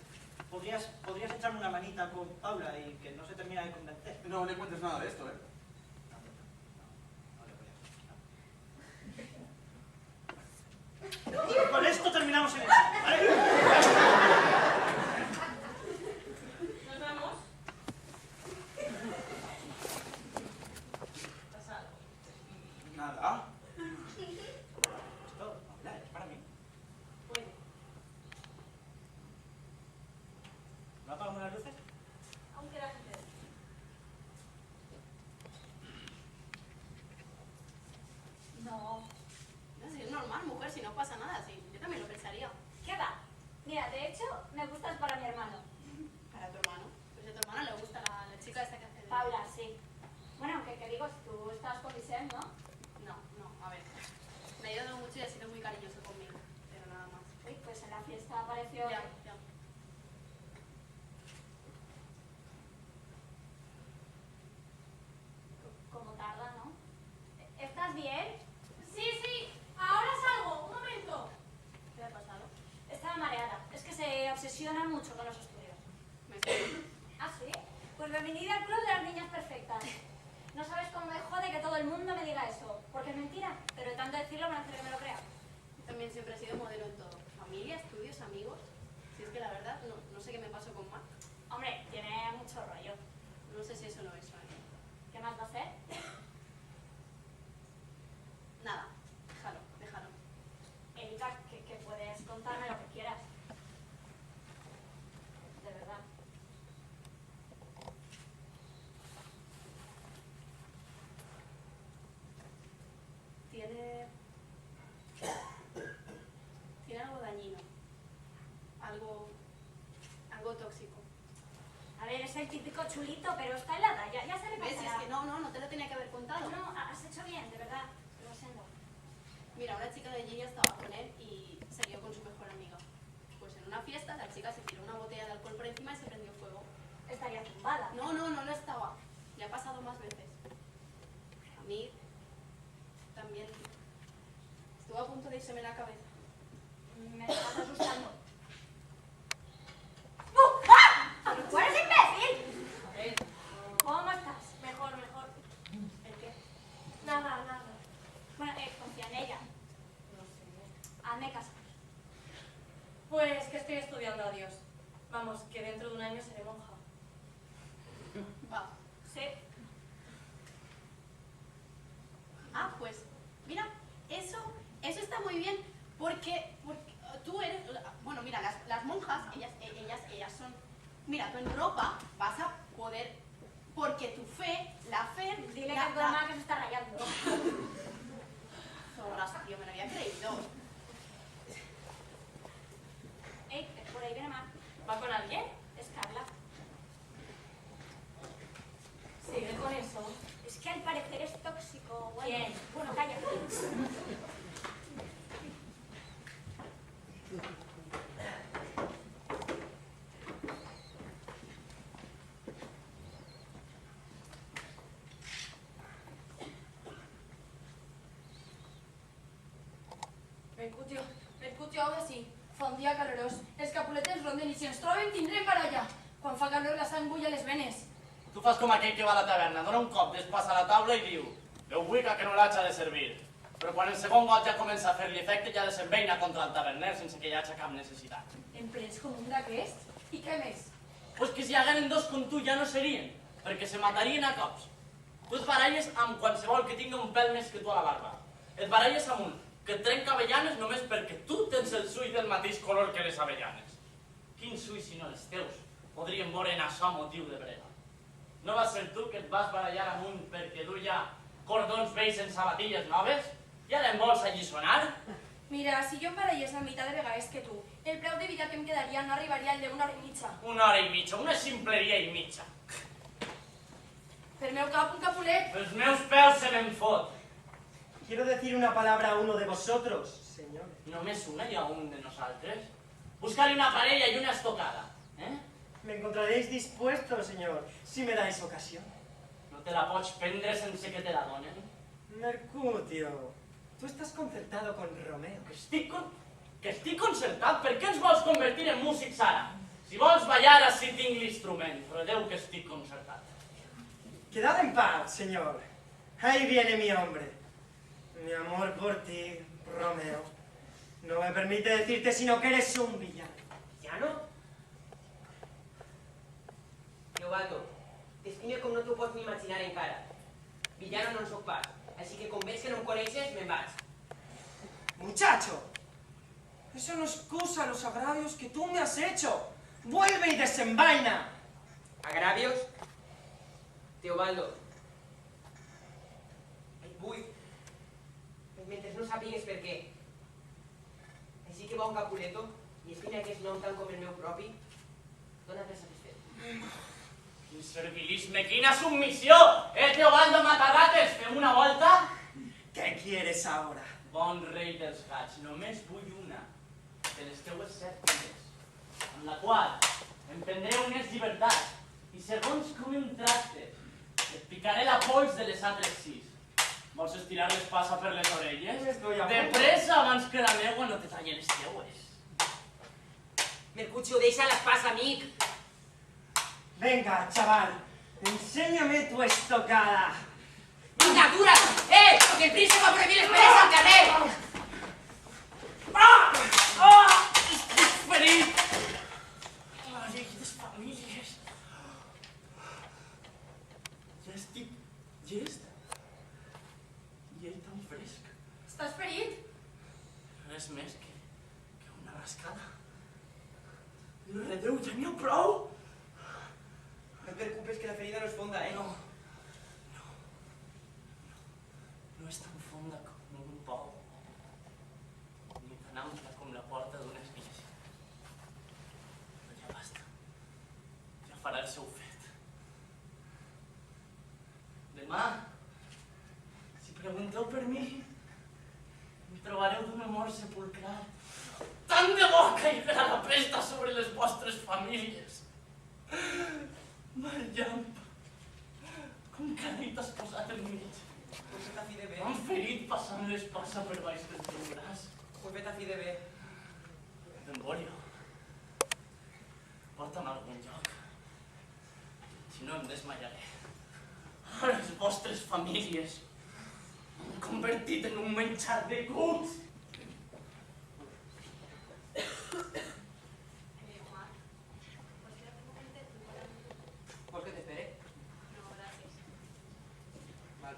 podrías echarme una manita con Paula y que no se termina de convencer. No le cuentes nada de esto, ¿eh? Y con esto terminamos el ensayo, ¿vale? ¿Nos vamos? ¿Pasa algo? Nada. Esto, Paula, es para mí. Puede. ¿No apagamos las luces? Aunque la gente... No. No sé, es normal, mujer, si no pasa nada, sí. Yo también lo pensaría. ¿Qué va? Mira, de hecho, me gustas para mi hermano. Para tu hermano. Pues a tu hermano le gusta la chica esta que hace de... Paula, sí. Bueno, aunque que digo, si tú estás con Vicente, ¿no? No, a ver. Me ha ayudado mucho y ha sido muy cariñoso conmigo, pero nada más. Uy, pues en la fiesta apareció... Ya. Como tarda, ¿no? ¿Estás bien? Sí, ahora salgo, un momento. ¿Qué ha pasado? Estaba mareada. Es que se obsesiona mucho con los estudios. Me estoy... ¿Ah, sí? Pues bienvenida al club de las niñas perfectas. No sabes cómo me jode que todo el mundo me diga eso. Porque es mentira. Pero de tanto decirlo van a hacer que me lo crea. Yo también siempre he sido modelo en todo. Familia, estudios, amigos. Si es que la verdad, no sé qué me pasó con Marc. Hombre, tiene mucho rollo. No sé si eso no es, ¿eh? ¿Qué más va a hacer? Nada, déjalo. Erika, que puedes contarme lo que quieras. De verdad. Tiene algo dañino. Algo tóxico. A ver, es el típico chulito, pero está helada. Ya se le ¿Ves? pasará. Es que no te lo tenía que haber contado. No, has hecho bien, de verdad. Lo siento. Mira, una chica de Giria estaba con él y se lió con su mejor amiga. Pues en una fiesta la chica se tiró una botella de alcohol por encima y se prendió fuego. Estaría tumbada. No lo estaba. Ya ha pasado más veces. A mí también estuvo a punto de irseme la cabeza. Me estás asustando. ¡Ah! ¡Tú eres imbécil! A ver, ¿Cómo estás? Mejor. ¿el qué? Nada. Bueno, confía en ella. No sé. Hazme caso. Pues que estoy estudiando a Dios. Vamos, que dentro de un año seré monja. Va. Sí. Ah, pues, mira, eso está muy bien, porque tú eres, bueno, mira, las monjas, ellas son, mira, tú en ropa vas a poder, porque tu fe, la fe... Dile que es broma que se está rayando. Zorras, tío, me lo había creído. Ey, por ahí viene Mar. ¿Va con alguien? Es Carla. Sigue con eso. Es que al parecer es tóxico. Bueno, ¿Quién? Bueno, calla. Mercutio hau d'ací, fa un dia calorós, els capuletes ronden i si ens troben tindrem baralla. Quan fa calor la sang bull a les venes. Tu fas com aquell que va a la taverna, dona un cop d'espàs a la taula i diu «Déu buica que no l'haig de servir». Però quan el segon got ja comença a fer-li efecte ja desenveina contra el taverner sense que hi hagi cap necessitat. Em prens com un d'aquests? I què més? Pues que si hi hagueren dos com tu ja no serien, perquè se matarien a cops. Tu et baralles amb qualsevol que tingui un pèl més que tu a la barba. Et baralles amb un que et trenca avellanes només perquè tu tens el sull del mateix color que les avellanes. Quins ulls, si no els teus, podrien veure en això motiu de brega. No vas ser tu que et vas barallar amunt perquè duia cordons vells en sabatilles noves? I ara em vols alliçonar? Mira, si jo em barallés la meitat de vegades que tu, el preu de vida que em quedaria no arribaria al d'una hora i mitja. Una hora i mitja, una ximpleria i mitja. Per meu cap, un capulet. Els meus peus se me'n fot. Quiero decir una palabra a uno de vosotros, señores. Només una i a un de nosaltres? Buscar-hi una parella i una estocada, eh? Me encontraréis dispuesto, señor, si me dais ocasión. No te la pots prendre sense que te la donen? Mercutio, tú estás concertado con Romeo. Que estic concertat? Per què ens vols convertir en músics ara? Si vols ballar, així tinc l'instrument, però Déu que estic concertat. Quedad en paz, señor. Ahí viene mi hombre. Mi amor por ti, Romeo, no me permite decirte sino que eres un villano. ¿Villano? Teobaldo, t'estime com no t'ho pots ni imaginar encara. Villano no en soc pas, així que com veig que no em coneixes, me'n vaig. Muchacho, eso no excusa los agravios que tú me has hecho. Vuelve y desenvaina. ¿Agravios? Teobaldo, et vull, mentre no sàpigues per què. Així que bon capuleto, i estima aquest nom tant com el meu propi, dona per satisfet. Quin servilisme, quina submissió! Teobaldo Matarrates, fem una volta? ¿Qué quieres ahora? Bon rei dels gats, només vull una de les teues 7 filles, amb la qual em prendré unes llibertats i segons com em tractes, et picaré la pols de les altres 6. Vols estirar l'espasa per les orelles? De pressa abans que la meua no te talli les teues. Mercutio, deixa l'espasa, amic. Venga, chaval, enséñame tu estocada. Vinga, dura! Que el príncipe va prohibir les peres al carrer! Estic ferit! La llei de famílies. Ja estic llest. I ell tan fresc. Estàs ferit? Res més que una rascada. No redeu, ja n'hi ha prou! No et preocupes que la ferida no és fonda, eh? No és tan fonda com un pou, ni tan ampla com la porta d'una església. Però ja basta. Ja farà el seu fet. Demà, si pregunteu per mi, em trobareu d'una mort sepulcral. Tant de bo caiguerà la pesta sobre les vostres famílies. Mal llamp, com que nit has posat en mig. Pues vet a fi de bé. M'han ferit passant l'espasa per baix del teu braç. Pues vet a fi de bé. Emborio, porta'm a algun lloc. Si no em desmallaré. A les vostres famílies m'han convertit en un menjar de cucs. ¿Vols que t'espere? No, gràcies. Val.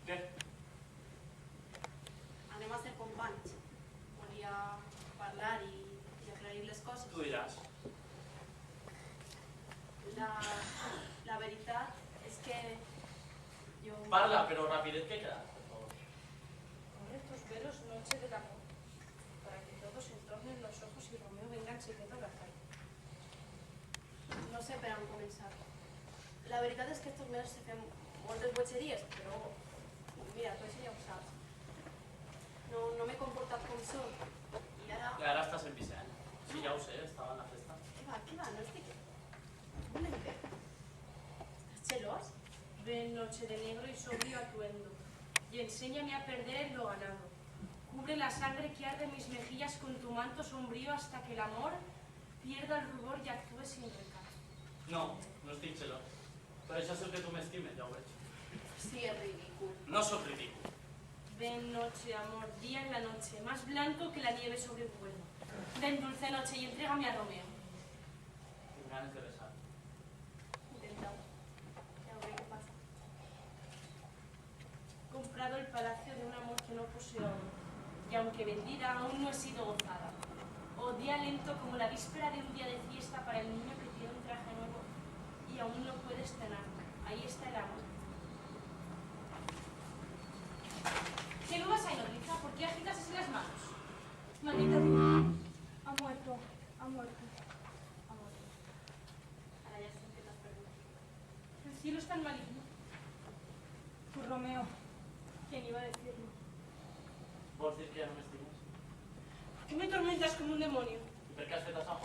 Què? Anem a ser companys. Volia parlar i aclarir les coses. Tu diràs. La veritat és que yo... Parla, però rapidet que queda. Abre tus velos, noche del amor, para que todos entornen los ojos y Romeo venga en secreto a la calle. No sé per on començar. La veritat és que estos mesos se fem moltes botxeries, però mira, tu això ja ho saps. No m'he comportat com soc. I ara... I ara estàs en Vicent. Sí, ja ho sé, estava en la festa. Què va, no estic... No l'entenc. ¿Estás celos? Ven, noche de negro y sobrio atuendo, y enséñame a perder lo ganado. Cubre la sangre que arde mis mejillas con tu manto sombrío hasta que el amor pierda el rubor y actúe sin recato. No, no estic celós. Per això és el que tu m'estimes, ja ho veig. Sí, és ridícul. No sóc ridícul. Ven, noche, amor, día en la noche, más blanco que la nieve sobre el vuelo. Ven, dulce noche, y entrégame a Romeo. Tinc ganes de besar. Intenta-ho. Ja veuré què passa. el palacio de un amor que no poseo aún, y aunque vendida aún no he sido gozada. O día lento como la víspera de un día de fiesta para el niño que tiene un traje nuevo y aún no puede estrenar. Ahí está el amor. ¿Qué nuevas hay, nodriza? ¿Por qué agitas así las manos? Maldita Dios. Ha muerto, ha muerto, ha muerto. Ahora ya sé que te has perdido. El cielo es tan maligno. Tu Romeo. ¿Quién iba a decirlo? Vols dir que ja no m'estimes? ¿Qué me tormentas como un demonio? I per què has fet això?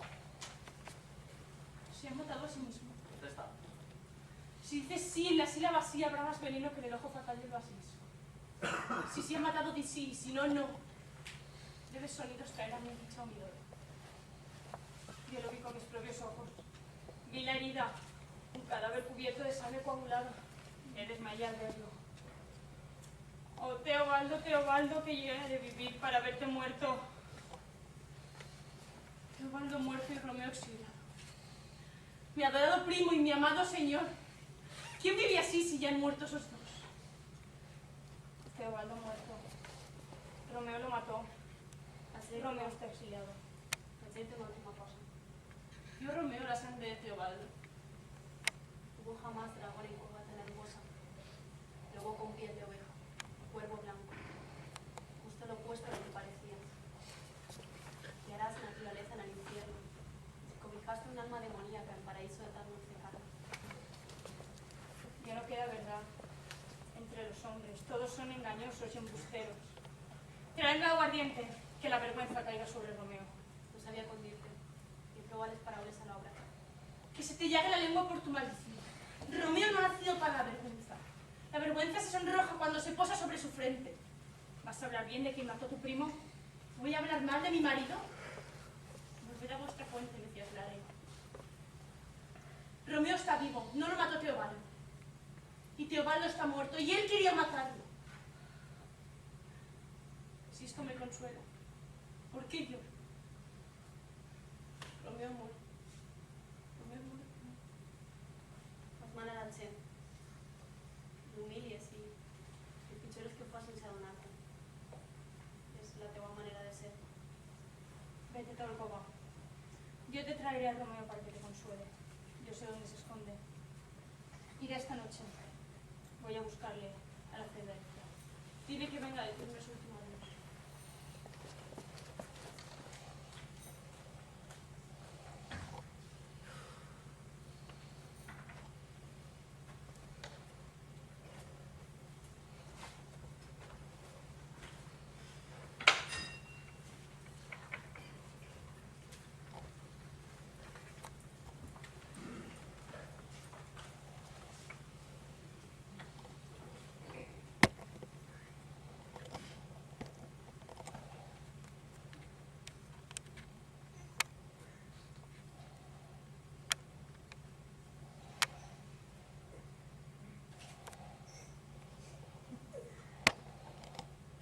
Se ha matado a sí mismo. Què està? Si dices sí en la sílaba sí, habrá más veneno que en el ojo fatal del basilisco. Si sí ha matado, di sí, si no, no. Leves sonidos traerán mi dicha o mi dolor. Yo lo vi con mis propios ojos. Vi la herida, un cadáver cubierto de sangre coagulada. Me desmayé al verlo. Oh, Teobaldo, Teobaldo, que yo he de vivir para verte muerto. Teobaldo muerto y Romeo exiliado. Mi adorado primo y mi amado señor. ¿Quién vive así si ya han muerto esos dos? Teobaldo muerto. Romeo lo mató. Así Romeo está exiliado. Vaig dir-te una última cosa. Vio Romeo la sangre de Teobaldo. Hubo jamás dragón en combate en la hermosa. Luego con piel de oveja, cuervo blanco. Justo lo opuesto a lo que parecía. Y harás naturaleza en el infierno. Si cobijaste un alma demoníaca en paraíso de tan dulce cara. Ya no queda verdad entre los hombres. Todos son engañosos y embusteros. Traedme aguardiente, que la vergüenza caiga sobre Romeo. No sabía condirte. Y probables parables a la obra. Que se te llague la lengua por tu maldición. Romeo no ha nacido para la vergüenza. La vergüenza se sonroja cuando se posa sobre su frente. ¿Vas a hablar bien de quien mató a tu primo? ¿Voy a hablar mal de mi marido? Volved a vuestra fuente, me decías la ley. Romeo está vivo, no lo mató Teobaldo. Y Teobaldo está muerto, y él quería matarlo. Si esto me consuela, ¿por qué yo? Romeo muere. Romeo muere. Osman Aranche. L'humilies i el pitjor és que ho fas sense adonar-te. És la teua manera de ser. Vete, Torcoba. Yo te traeré a Romeo para que te consuele. Yo sé dónde se esconde. Iré esta noche. Voy a buscarle a la celda. Dile que venga a decirme su último adiós.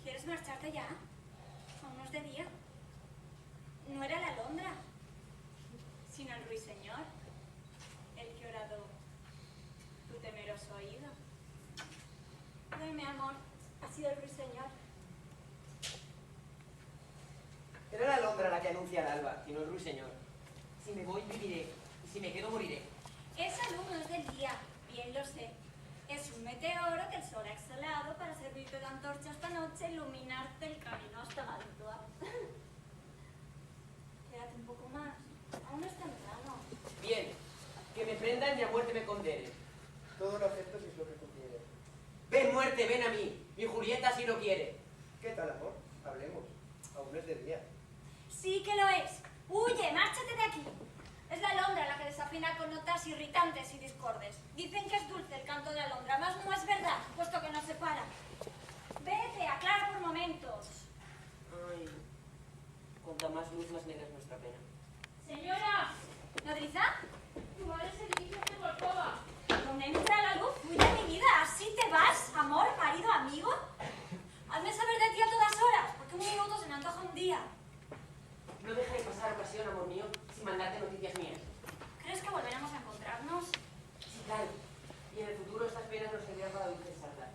¿Quieres marcharte ya? Aún no es de día. No era la alondra, sino el ruiseñor, el que horadó tu temeroso oído. Duerme, amor, ha sido el ruiseñor. Era la alondra la que anuncia el alba, y no el ruiseñor. Si me voy, viviré, y si me quedo, moriré. Esa luz no es del día, bien lo sé. Es un meteoro que el sol ha exhalado para servirte de antorcha esta noche e iluminarte el camino hasta Mantua. Quédate un poco más, aún es temprano. Bien, que me prendan y a muerte me condenen. Todo lo acepto si es lo que tú quieres. Ven, muerte, ven a mí. Mi Julieta así lo quiere. ¿Qué tal, amor? Hablemos. Aún es de día. Sí que lo es. Huye, márchate de aquí. Es la alondra la que desafina con notas irritantes y discordes. Dicen que es dulce el canto de la alondra, mas no es verdad, puesto que no se para. Vete, aclara por momentos. Ay, cuanta más luz, más negra es nuestra pena. ¡Señora! ¿Nodriza? Tu madre se dirige hacia Corcova. ¿Dónde entra la luz? Huye, mi vida. ¿Así te vas, amor, marido, amigo? Hazme saber de ti a todas horas, porque un minuto se me antoja un día. No deja de pasar ocasión, amor mío, sin mandarte noticias mías. ¿Crees que volveremos a encontrarnos? Sí, claro. Y en el futuro estas penas nos servirán para dulces saldar.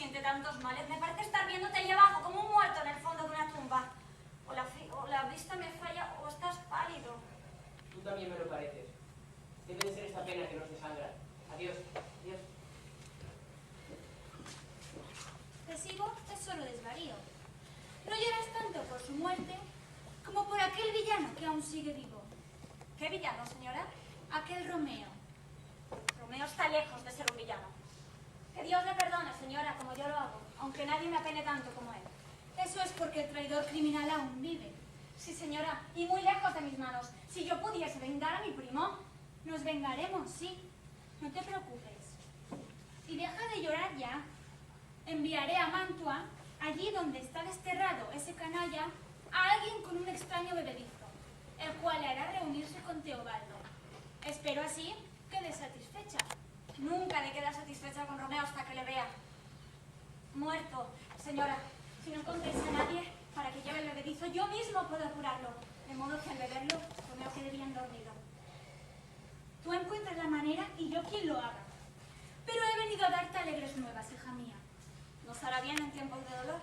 siente tantos males. Me parece estar viéndote ahí abajo como un muerto en el fondo de una tumba. O la vista me falla o estás pálido. Tú también me lo pareces. Debe de ser esta pena que nos desangra. Adiós, adiós. Te sigo, es solo desvarío. No lloras tanto por su muerte como por aquel villano que aún sigue vivo. ¿Qué villano, señora? Aquel Romeo. Romeo está lejos de ser un villano. Que Dios le perdone, señora, como yo lo hago, aunque nadie me apene tanto como él. Eso es porque el traidor criminal aún vive. Sí, señora, y muy lejos de mis manos. Si yo pudiese vengar a mi primo... Nos vengaremos, sí. No te preocupes. Y deja de llorar ya. Enviaré a Mantua, allí donde está desterrado ese canalla, a alguien con un extraño bebedizo, el cual le hará reunirse con Teobaldo. Espero así quede satisfecha. Nunca he de quedar satisfecha con Romeo hasta que le vea muerto. Señora, si no encontréis a nadie para que lleve el bebedizo, yo mismo puedo curarlo. De modo que al beberlo, Romeo quede bien dormido. Tú encuentras la manera y yo quien lo haga. Pero he venido a darte alegres nuevas, hija mía. ¿Nos hará bien en tiempos de dolor?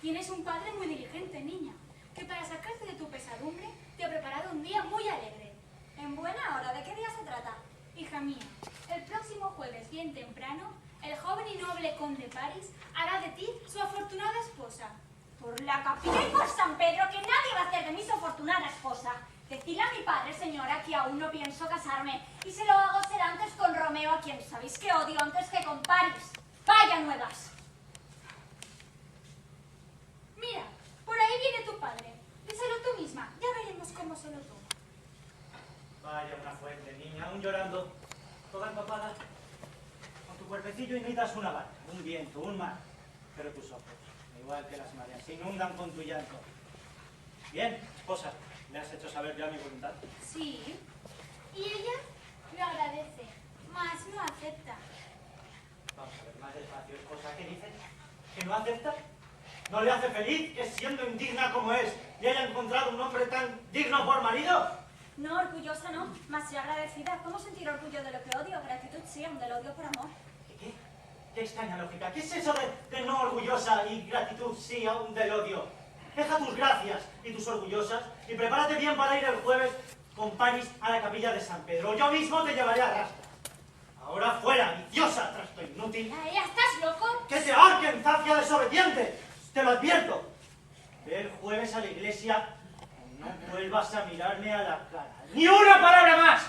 Tienes un padre muy diligente, niña, que para sacarte de tu pesadumbre te ha preparado un día muy alegre. ¿En buena hora? ¿De qué día se trata? Hija mía, el próximo jueves, bien temprano, el joven y noble conde Paris hará de ti su afortunada esposa. Por la capilla y por San Pedro, que nadie va a hacer de mí su afortunada esposa. Decidle a mi padre, señora, que aún no pienso casarme, y si lo hago será antes con Romeo, a quien sabéis que odio, antes que con Paris. ¡Vaya nuevas! Mira, por ahí viene tu padre. Díselo tú misma, ya veremos cómo se lo toma. Vaya una fuente, niña, aún llorando, toda empapada. Con tu cuerpecillo imitas una barca, un viento, un mar. Pero tus ojos, igual que las mareas, se inundan con tu llanto. Bien, esposa, ¿me has hecho saber ya mi voluntad? Sí, y ella lo agradece, mas no acepta. Vamos a ver, más despacio, esposa, ¿qué dices? ¿Que no acepta? ¿No le hace feliz que siendo indigna como es y haya encontrado un hombre tan digno por marido? No, orgullosa no, mas sí agradecida. ¿Cómo sentir orgullo de lo que odio? Gratitud sí, aún del odio por amor. ¿Qué? ¿Qué extraña lógica? ¿Qué es eso de no orgullosa y gratitud sí, aún del odio? Deja tus gracias y tus orgullosas y prepárate bien para ir el jueves con Paris a la capilla de San Pedro. Yo mismo te llevaré a rastras. Ahora fuera, viciosa, trasto inútil. ¿Ya estás loco? ¡Que te ahorquen, zafia desobediente! Te lo advierto. Ve el jueves a la iglesia y no vuelvas a mirarme a la cara. ¡Ni una palabra más!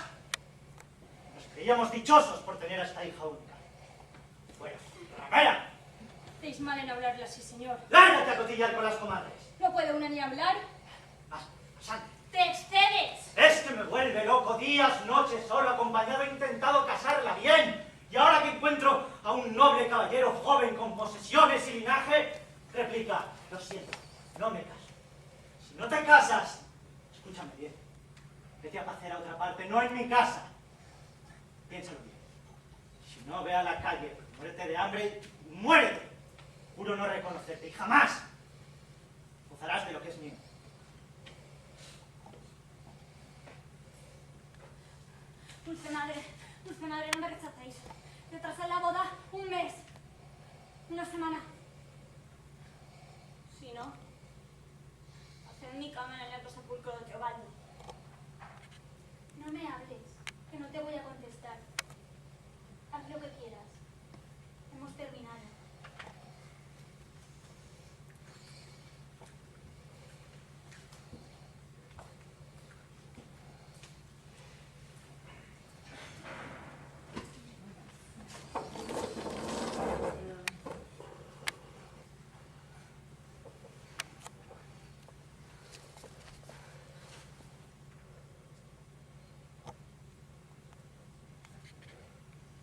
Nos creíamos dichosos por tener a esta hija única. Fuera, ramera. Estáis mal en hablarle así, señor. ¡Lárgate a cotillar con las comadres! No puede una ni hablar. Pasante. ¡Te excedes! Es que me vuelve loco días, noches, solo acompañado. He intentado casarla bien. Y ahora que encuentro a un noble caballero joven con posesiones y linaje, replica, lo siento, no me caso. Si no te casas, escúchame bien, vete a pasear a otra parte, no en mi casa. Piénsalo bien. Si no, ve a la calle, muérete de hambre, muérete. Juro no reconocerte y jamás gozarás de lo que es mío. Dulce madre, no me rechacéis. Retrasad la boda un mes, una semana. Si no, haced mi cama en el negro sepulcro de Teobaldo. No me hables, que no te voy a contestar. Haz lo que quieras. Hemos terminado.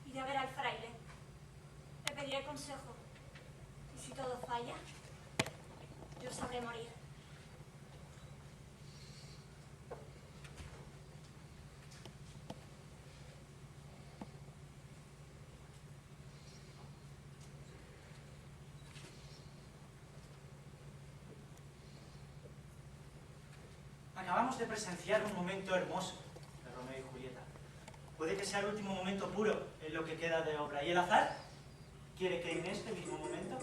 Iré a ver al fraile. Le pediré consejo. Y si todo falla, yo sabré morir. Acabamos de presenciar un momento hermoso de Romeo y Julieta. Puede que sea el último momento puro en lo que queda de obra. ¿Y el azar quiere que en este mismo momento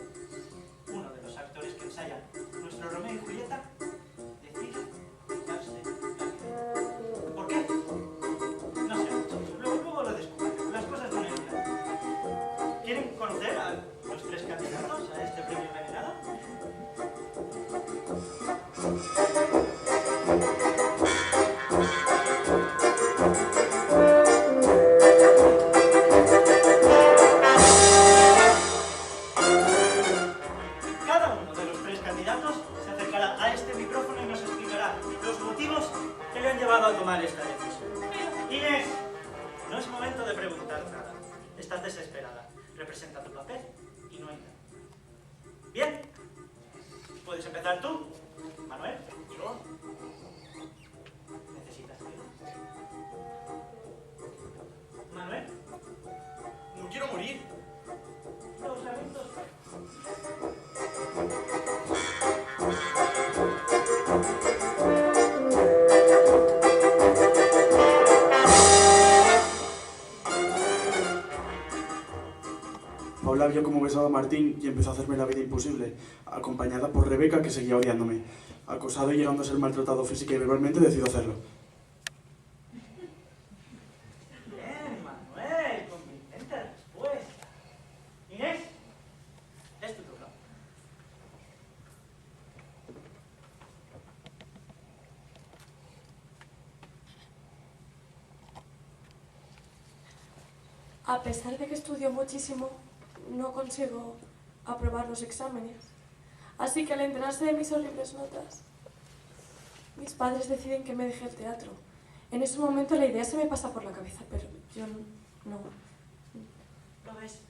¿Puedes empezar tú, Manuel? ¿Yo? ¿Necesitas ayuda? ¿Manuel? No quiero morir. Los lamentos. Paula vio cómo besaba a Martín y empezó a hacerme la vida imposible, acompañada por Rebeca, que seguía odiándome. Acosado y llegando a ser maltratado física y verbalmente, decidió hacerlo. Bien, Manuel, convincente respuesta. Inés, es tu turno. A pesar de que estudio muchísimo, no consigo aprobar los exámenes. Así que al enterarse de mis horribles notas, mis padres deciden que me deje el teatro. En ese momento la idea se me pasa por la cabeza, pero yo no. ¿Lo ves?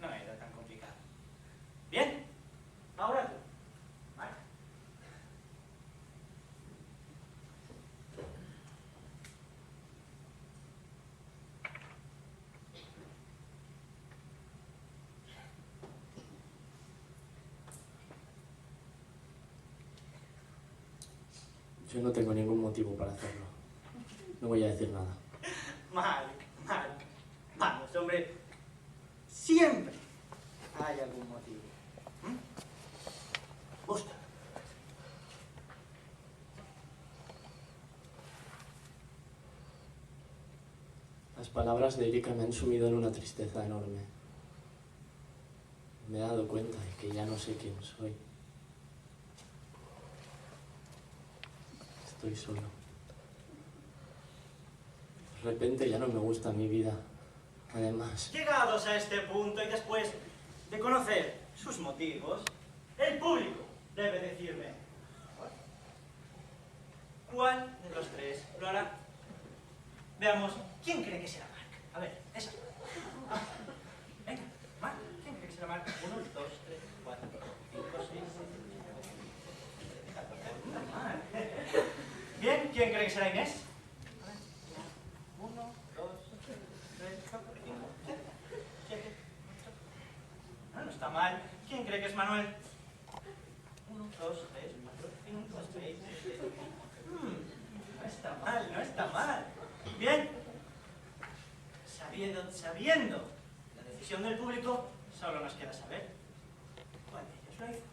No era tan complicado. Bien, ahora tú. Marca. Yo no tengo ningún motivo para hacerlo. No voy a decir nada. Marc. Vamos, hombre. Siempre hay algún motivo. Busca. Las palabras de Erika me han sumido en una tristeza enorme. Me he dado cuenta de que ya no sé quién soy. Estoy solo. De repente ya no me gusta mi vida. Además, Llegados a este punto y después de conocer sus motivos, el público debe decirme cuál de los tres lo hará. Veamos, ¿quién cree que será Marc? A ver, esa. Venga, Marc, ¿quién cree que será Marc? 1, 2, 3, 4, 5, 6, 7, 8. Bien, ¿quién cree que será Inés? 1, 2, 3, 4, 5, 6, 7, 8. No está mal. ¿Quién cree que es Manuel? 1, 2, 3, 4, 5, 6, 7. No está mal. Bien. Sabiendo la decisión del público, solo nos queda saber cuál de ellos lo hizo.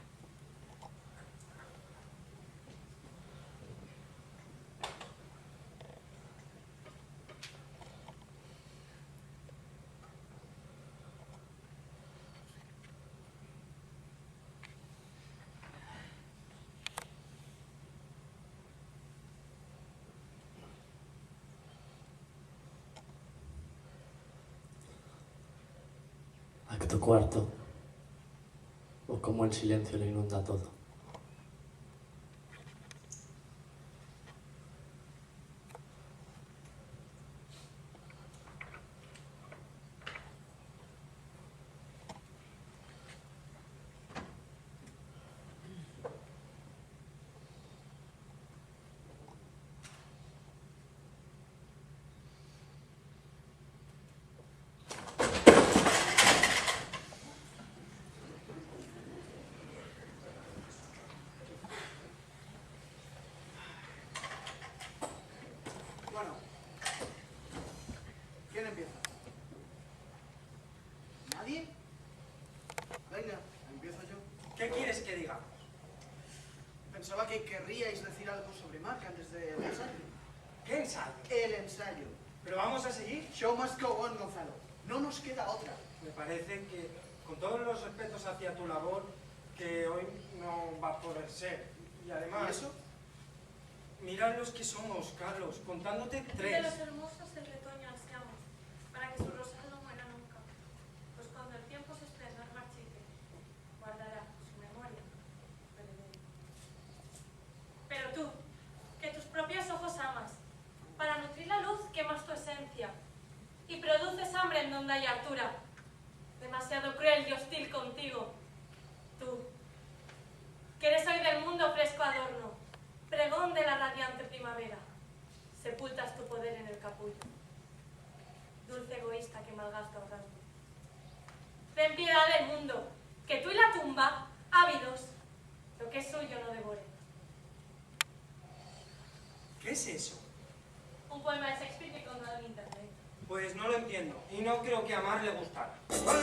acto cuarto. O cómo el silencio lo inunda todo. Bueno, ¿quién empieza? ¿Nadie? Venga, empiezo yo. ¿Qué quieres que digamos? Pensaba que querríais decir algo sobre Marc antes del ensayo. ¿Qué ensayo? El ensayo. ¿Pero vamos a seguir? Show must go on, Gonzalo. No nos queda otra. Me parece que, con todos los respetos hacia tu labor, que hoy no va a poder ser. Y además... ¿Y eso? Mira los que somos, Carlos, contándote De tres. los hermosos el retoño ansiamos, para que su rosal no muera nunca, pues cuando el tiempo se esplendor marchite, guardará su memoria heredera. Pero tú, que tus propios ojos amas, para nutrir la luz quemas tu esencia, y produces hambre en donde hay hartura, demasiado cruel y hostil contigo. Tú, es eso? Un poema de Shakespeare que he encontrado en internet. Pues no lo entiendo, y no creo que a Mar le gustara. Perdona,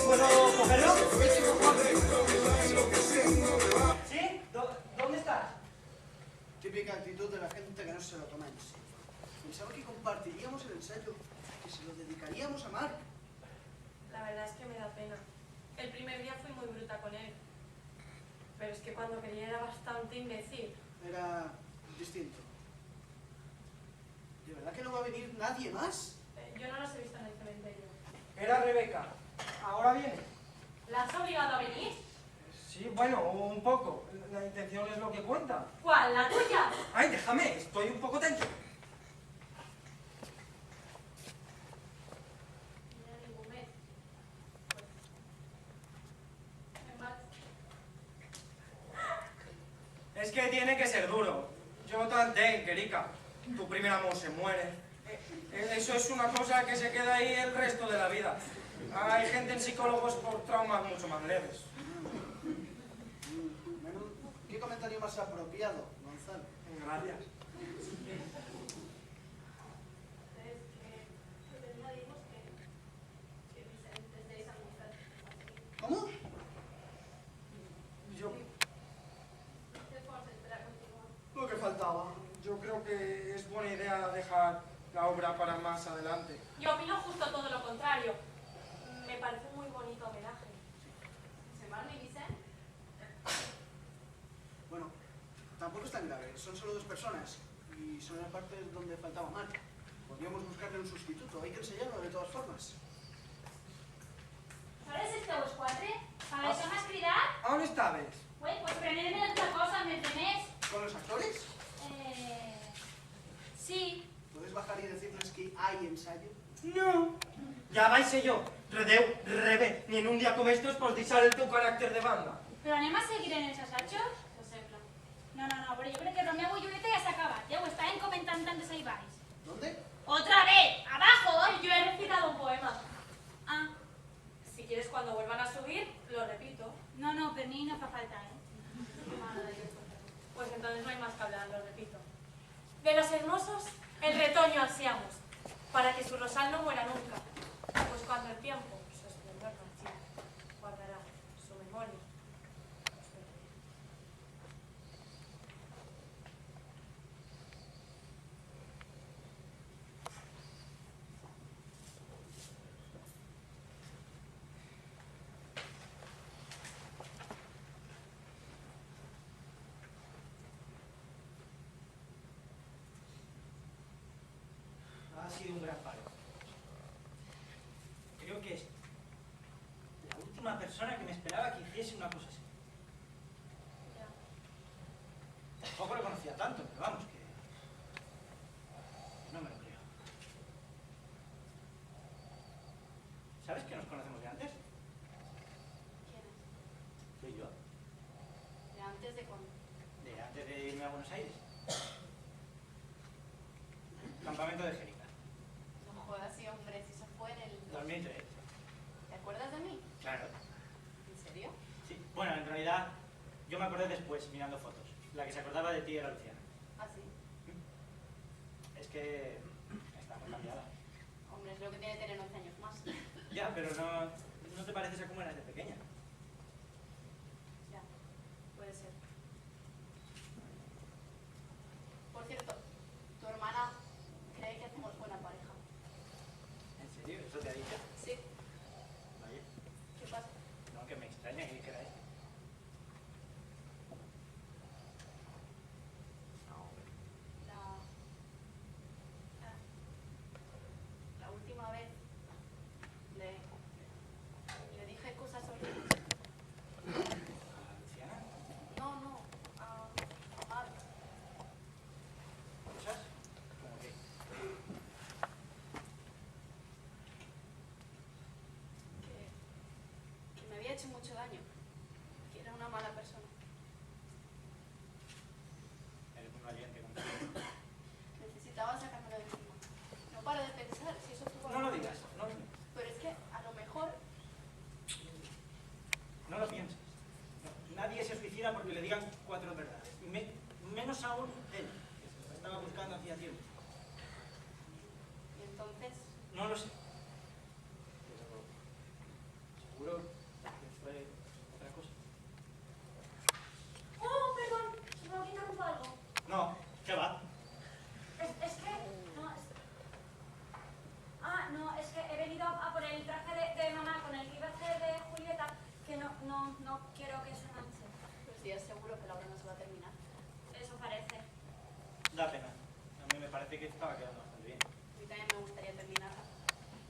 ¿puedo cogerlo? ¿Sí? ¿Dónde estás? Típica actitud de la gente que no se lo toma en serio. Pensaba que compartiríamos el ensayo, que se lo dedicaríamos a Marc. La verdad es que me da pena. El primer día fui muy bruta con él. Pero es que cuando quería era bastante imbécil. Era distinto. ¿De verdad que no va a venir nadie más? Yo no los he visto en el cementerio. Era Rebeca. ¿Ahora viene? ¿La has obligado a venir? Sí, bueno, un poco. La intención es lo que cuenta. ¿Cuál? ¿La tuya? Ay, déjame, estoy un poco tenso. No era ningún mes. Es que tiene que ser duro. Yo también, Erika. Tu primer amor se muere. Eso es una cosa que se queda ahí el resto de la vida. Hay gente en psicólogos por traumas mucho más leves. ¿Qué comentario más apropiado, Gonzalo? Gracias. ¿Cómo? Lo que faltaba. Yo creo que es buena idea dejar la obra para más adelante. Yo opino justo todo lo contrario. Me parece un muy bonito homenaje. ¿Se van y Vicente? Bueno, tampoco es tan grave. Son solo 2 personas. Y son las partes donde faltaba Marc. Podríamos buscarle un sustituto. Hay que ensenyarlo de todas formes. Ara esteu els 4? Per això m'has cridat? ¿A dónde estabas? Ué, pues prenent otra cosa, me tenés. ¿Con los actores? Sí. ¿Puedes bajar y decirles que hay ensayo? No. Ja vaig ser jo. Redeu, rebe, ni en un dia com estos pots deixar el teu caràcter de banda. Però anem a seguir en els assajos? Lo sembla. No, però jo crec que Romeo y Julieta ja s'ha acabat. Ja ho estaven comentant antes ahí baix. ¿Dónde? ¡Otra vez! ¡Abajo! Yo he recitado un poema. Ah, Si quieres, cuando vuelvan a subir, lo repito. no, per mi no fa falta, Pues entonces no hay más que hablar, lo repito. De los hermosos, el retoño ansiamos, para que su rosal no muera nunca. Pues cuando el tiempo, su esplendor marchito, guardará su memoria. Ha sido un gran palo. Creo que es la última persona que me esperaba que hiciese una cosa así. Tampoco lo conocía tanto, pero vamos, que no me lo creo. ¿Sabes que nos conocemos de antes? ¿Quién es? Tú y yo. ¿De antes de cuándo? De antes de irme a Buenos Aires. Campamento de Jericá. No jodas, sí, hombre, si eso fue en el... 2003. ¿Te acuerdas de mí? Claro. ¿En serio? Sí. Bueno, en realidad, yo me acordé después, mirando fotos. La que se acordaba de ti era Luciana. ¿Ah, sí? Es que está muy cambiada. Hombre, es lo que tiene tener 11 años más. Ya, pero no te pareces a cómo eras de pequeña. Ya, puede ser. Por cierto, tu hermana cree que hacemos buena pareja. ¿En serio? ¿Eso te ha dicho? Sí. Vaya. ¿Qué pasa? No, que me extraña que dijera eso. La última vez le dije cosas horribles. ¿A Luciana? No, a Marc. ¿Cosas? ¿Cómo qué? Que me había hecho mucho daño. Que era una mala persona. Eres muy valiente contigo. Necesitaba sacármelo de encima. No paro de pensar si eso fue... No lo digas, no lo digas. Pero es que a lo mejor... No lo pienses. No, nadie se suicida porque le digan 4 verdades. Menos aún él, que se lo estaba buscando hacía tiempo. ¿Y entonces? No lo sé. Pero seguro que fue otra cosa. ¡Oh, perdón! ¿Se me ha interrumpido algo? No, ¿qué va? Es que... No, es... Ah, no, es que he venido a por el traje de mamá con el que iba a hacer de Julieta, que no quiero que se manche. Pues sí, es seguro que la obra no se va a terminar. Eso parece. Da pena. A mí me parece que estaba quedando bastante bien. A mí también me gustaría terminarla.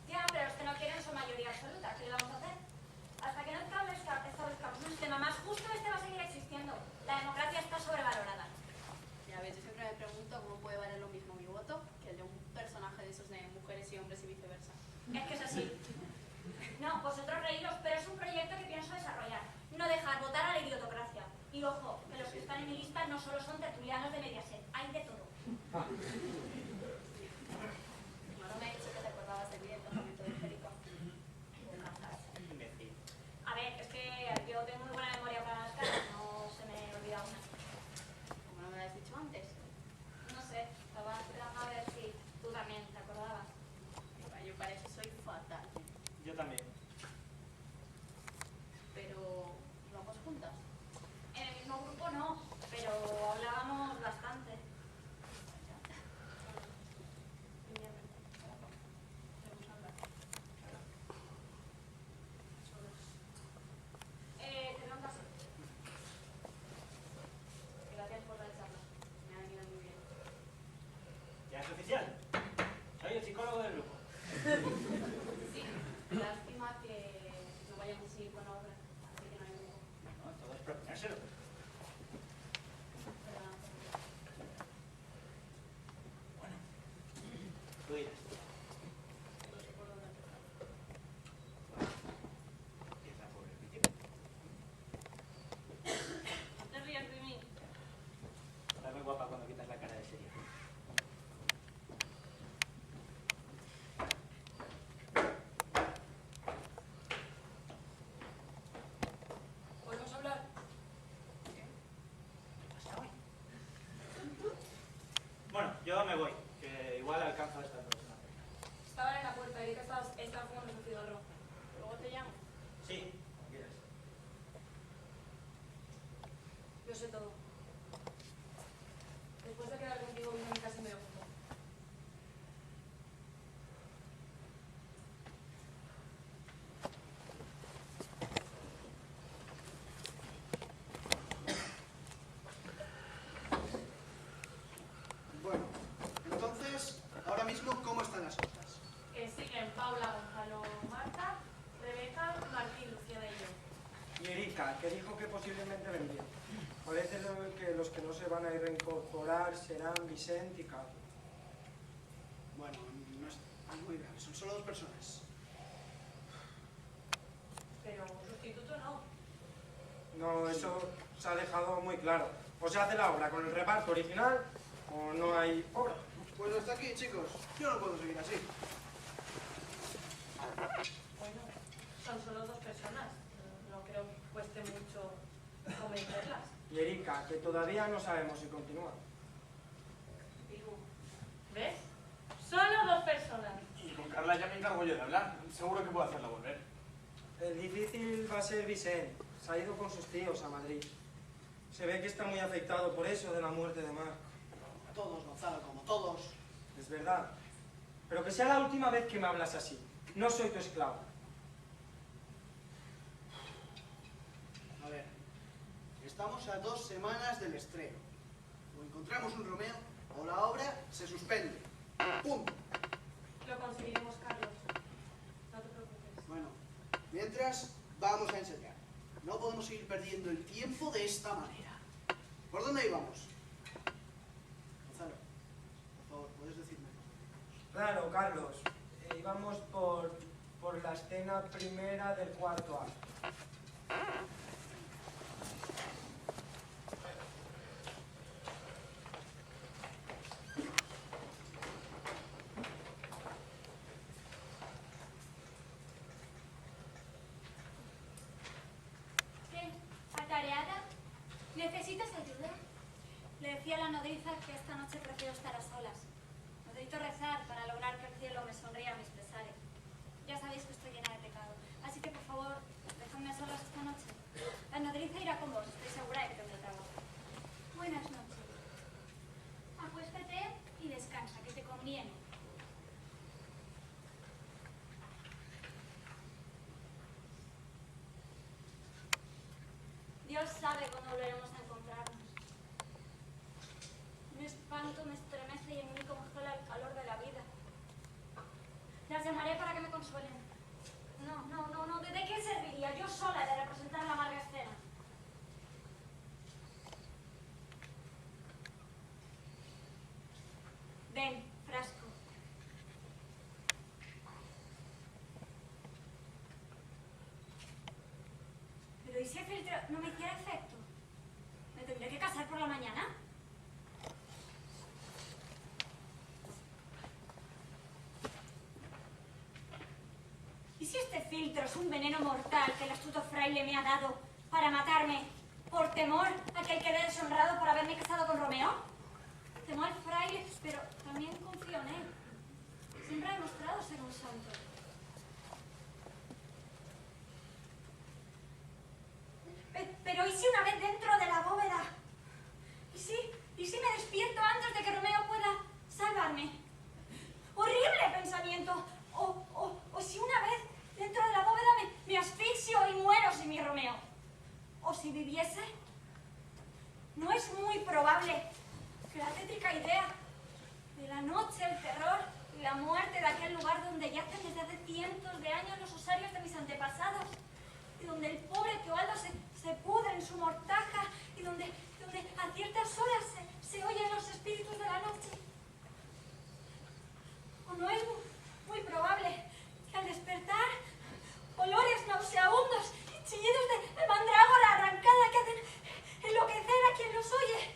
Ya, pero los que no quieren son mayoría absoluta. ¿Qué le vamos a hacer? Hasta que no establezcamos un sistema más justo, este va a seguir existiendo. La democracia está sobrevalorada. Ya ves, yo siempre me pregunto cómo puede valer lo mismo mi voto que el de un personaje de esos de mujeres y hombres y viceversa. Es que es así. No, vosotros reíros, pero es un proyecto que pienso desarrollar. No dejar votar a la idiotocracia. Y ojo, que los que están en mi lista no solo son tertulianos de Mediaset, hay de todo. No me he dicho que te acordabas de mí del casamiento de Jerico. Imbécil. A ver, es que yo tengo muy buena memoria para las caras, no se me olvida una. ¿Cómo no me lo has dicho antes? No sé, estaba esperando a ver si tú también te acordabas. Yo para eso soy fatal. Yo también. Pero, ¿íbamos juntas? En el mismo grupo no, pero hablábamos bastante. Te doy un caso. Gracias por la charla. Me ha venido muy bien. Ya es oficial. Soy el psicólogo del grupo. Sí, lástima que no vayamos a seguir con la obra, así que no hay grupo. No, todo es proponérselo. Perdona. Bueno, tú dirás. No sé por dónde empezar. Empieza por el principio. No te rías de mí. Estás muy guapa cuando quitas la cara de serio. ¿Podemos hablar? Bueno, yo me voy, que igual alcanzo esta próxima. Estaban en la puerta, Erika estaba fumando un cigarro. Luego te llamo. Sí, como quieras. Yo sé todo. Después de quedar contigo, vine a mi casa y me lo contó. Bueno, entonces, ahora mismo, ¿cómo están las cosas? Que siguen Paula, Gonzalo, Marta, Rebeca, Martín, Luciana y yo. Y Erika, que dijo que posiblemente vendría. Parece que los que no se van a ir a reincorporar serán Vicente y Carlos. Bueno, no es muy grave, son solo 2 personas. Pero sustituto no. No, eso se ha dejado muy claro. O se hace la obra con el reparto original o no hay obra. Pues hasta aquí, chicos. Yo no puedo seguir así. Bueno, son solo 2 personas. No creo que cueste mucho convencerlas. Y Erika, que todavía no sabemos si continúa. ¿Ves? Solo 2 personas. Y con Carla ya me encargo yo de hablar. Seguro que puedo hacerla volver. El difícil va a ser Vicente. Se ha ido con sus tíos a Madrid. Se ve que está muy afectado por eso de la muerte de Marc. Todos, Gonzalo, como todos. Es verdad. Pero que sea la última vez que me hablas así. No soy tu esclavo. A ver, estamos a 2 semanas del estreno. O encontramos un Romeo o la obra se suspende. ¡Punto! Lo conseguiremos, Carlos. No te preocupes. Bueno, mientras, vamos a ensayar. No podemos seguir perdiendo el tiempo de esta manera. ¿Por dónde íbamos? Gonzalo, por favor, ¿puedes decirme? Claro, Carlos. Íbamos por la escena primera del 4º acto. ¿Qué? ¿Atareada? ¿Necesitas ayuda? Le decía a la nodriza que esta noche prefiero estar a solas. Necesito rezar para lograr que el cielo me sonría a mis pesares. Ya sabéis que estoy llena de pecado. Así que, por favor, dejadme a solas esta noche. La nodriza irá con vos. Estoy segura de que tendré trabajo. Buenas noches. Acuéstate y descansa, que te conviene. Dios sabe cuándo volveremos a encontrarnos. Un espanto me estremece y en mí congela el calor de la vida. Las llamaré para que me consuelen. No, ¿de qué serviría yo sola de representar la amarga escena? Ven, frasco. Pero ¿y si el filtro no me hiciera efecto? ¿Me tendré que casar por la mañana? ¿Y si este filtro es un veneno mortal que el astuto fraile me ha dado para matarme por temor a que él quede deshonrado por haberme casado con Romeo? Temo al fraile, pero también confío en él. Siempre ha demostrado ser un santo. Pero ¿y si una vez dentro de la bóveda? ¿Y si me despierto antes de que Romeo pueda salvarme? ¡Horrible pensamiento! O si una vez dentro de la bóveda me asfixio y muero sin mi Romeo. O si viviese, no es muy probable que la tétrica idea de la noche, el terror y la muerte de aquel lugar donde yacen desde hace cientos de años los osarios de mis antepasados, y donde el pobre Teobaldo se pudre en su mortaja, y donde a ciertas horas se oyen los espíritus de la noche. ¿O no es muy probable que al despertar olores nauseabundos y chillidos de mandrágora arrancada que hacen enloquecer a quien los oye?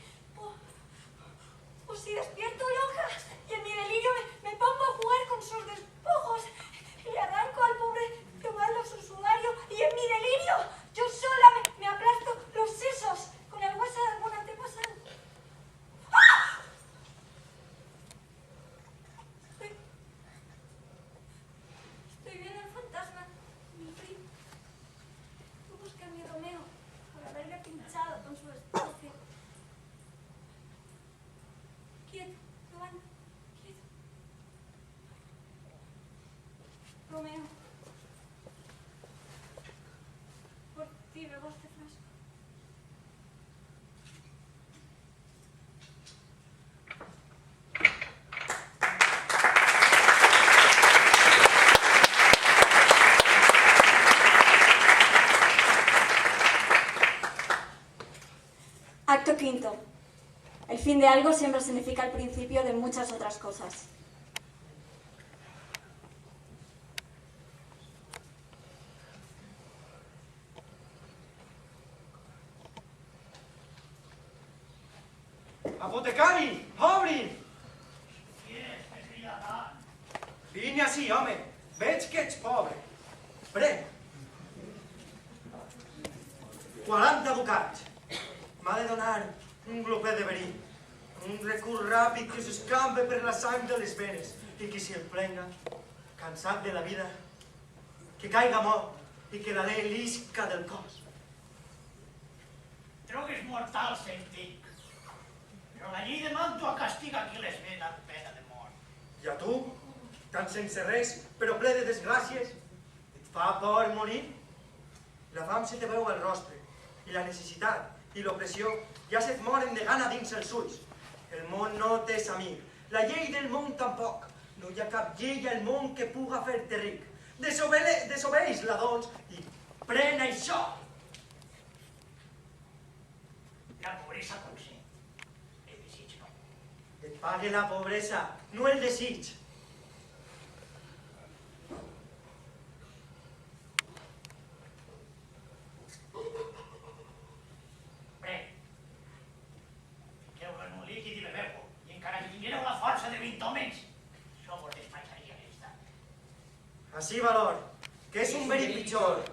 O si despierto loca y en mi delirio me pongo a jugar con sus despojos y le arranco al pobre Teobaldo su sudario, y en mi delirio yo sola me aplasto los sesos con el hueso de algún antepasado. ¡Ah! Estoy viendo el fantasma, mi primo. Tú busca a mi Romeo por haberle pinchado con su estrofe. Quieto, Teobaldo, quieto. Romeo, por ti bebo este frasco. Acto quinto. El fin de algo siempre significa el principio de muchas otras cosas. Apotecari, obri! Vine així, home. Veig que ets pobre. Pren. 40 ducats. M'ha de donar un glopet de verí. Un recurs ràpid que s'escampe per la sang de les venes i que si el prenga, cansat de la vida, que caiga mort i que la lei l'isca del cos. Drogues mortals, sentit. Però la llei de Mantua castiga qui les ven amb pena de mort. I a tu, tan sense res, però ple de desgràcies, et fa por morir? La fam se te veu al rostre, i la necessitat i l'opressió ja se't moren de gana dins els ulls. El món no t'és amic, la llei del món tampoc. No hi ha cap llei al món que puga fer-te ric. Desobeeix-la, doncs, i pren això. La pobresa potser, el desig no. Et pague la pobresa, no el desig. Pren. Fiqueu-lo en un líquid i bebeu-ho, i encara que tinguéreu la força de 20 homes, això vos despatxaria l'estat. Així, valor, que és un verí pitjor,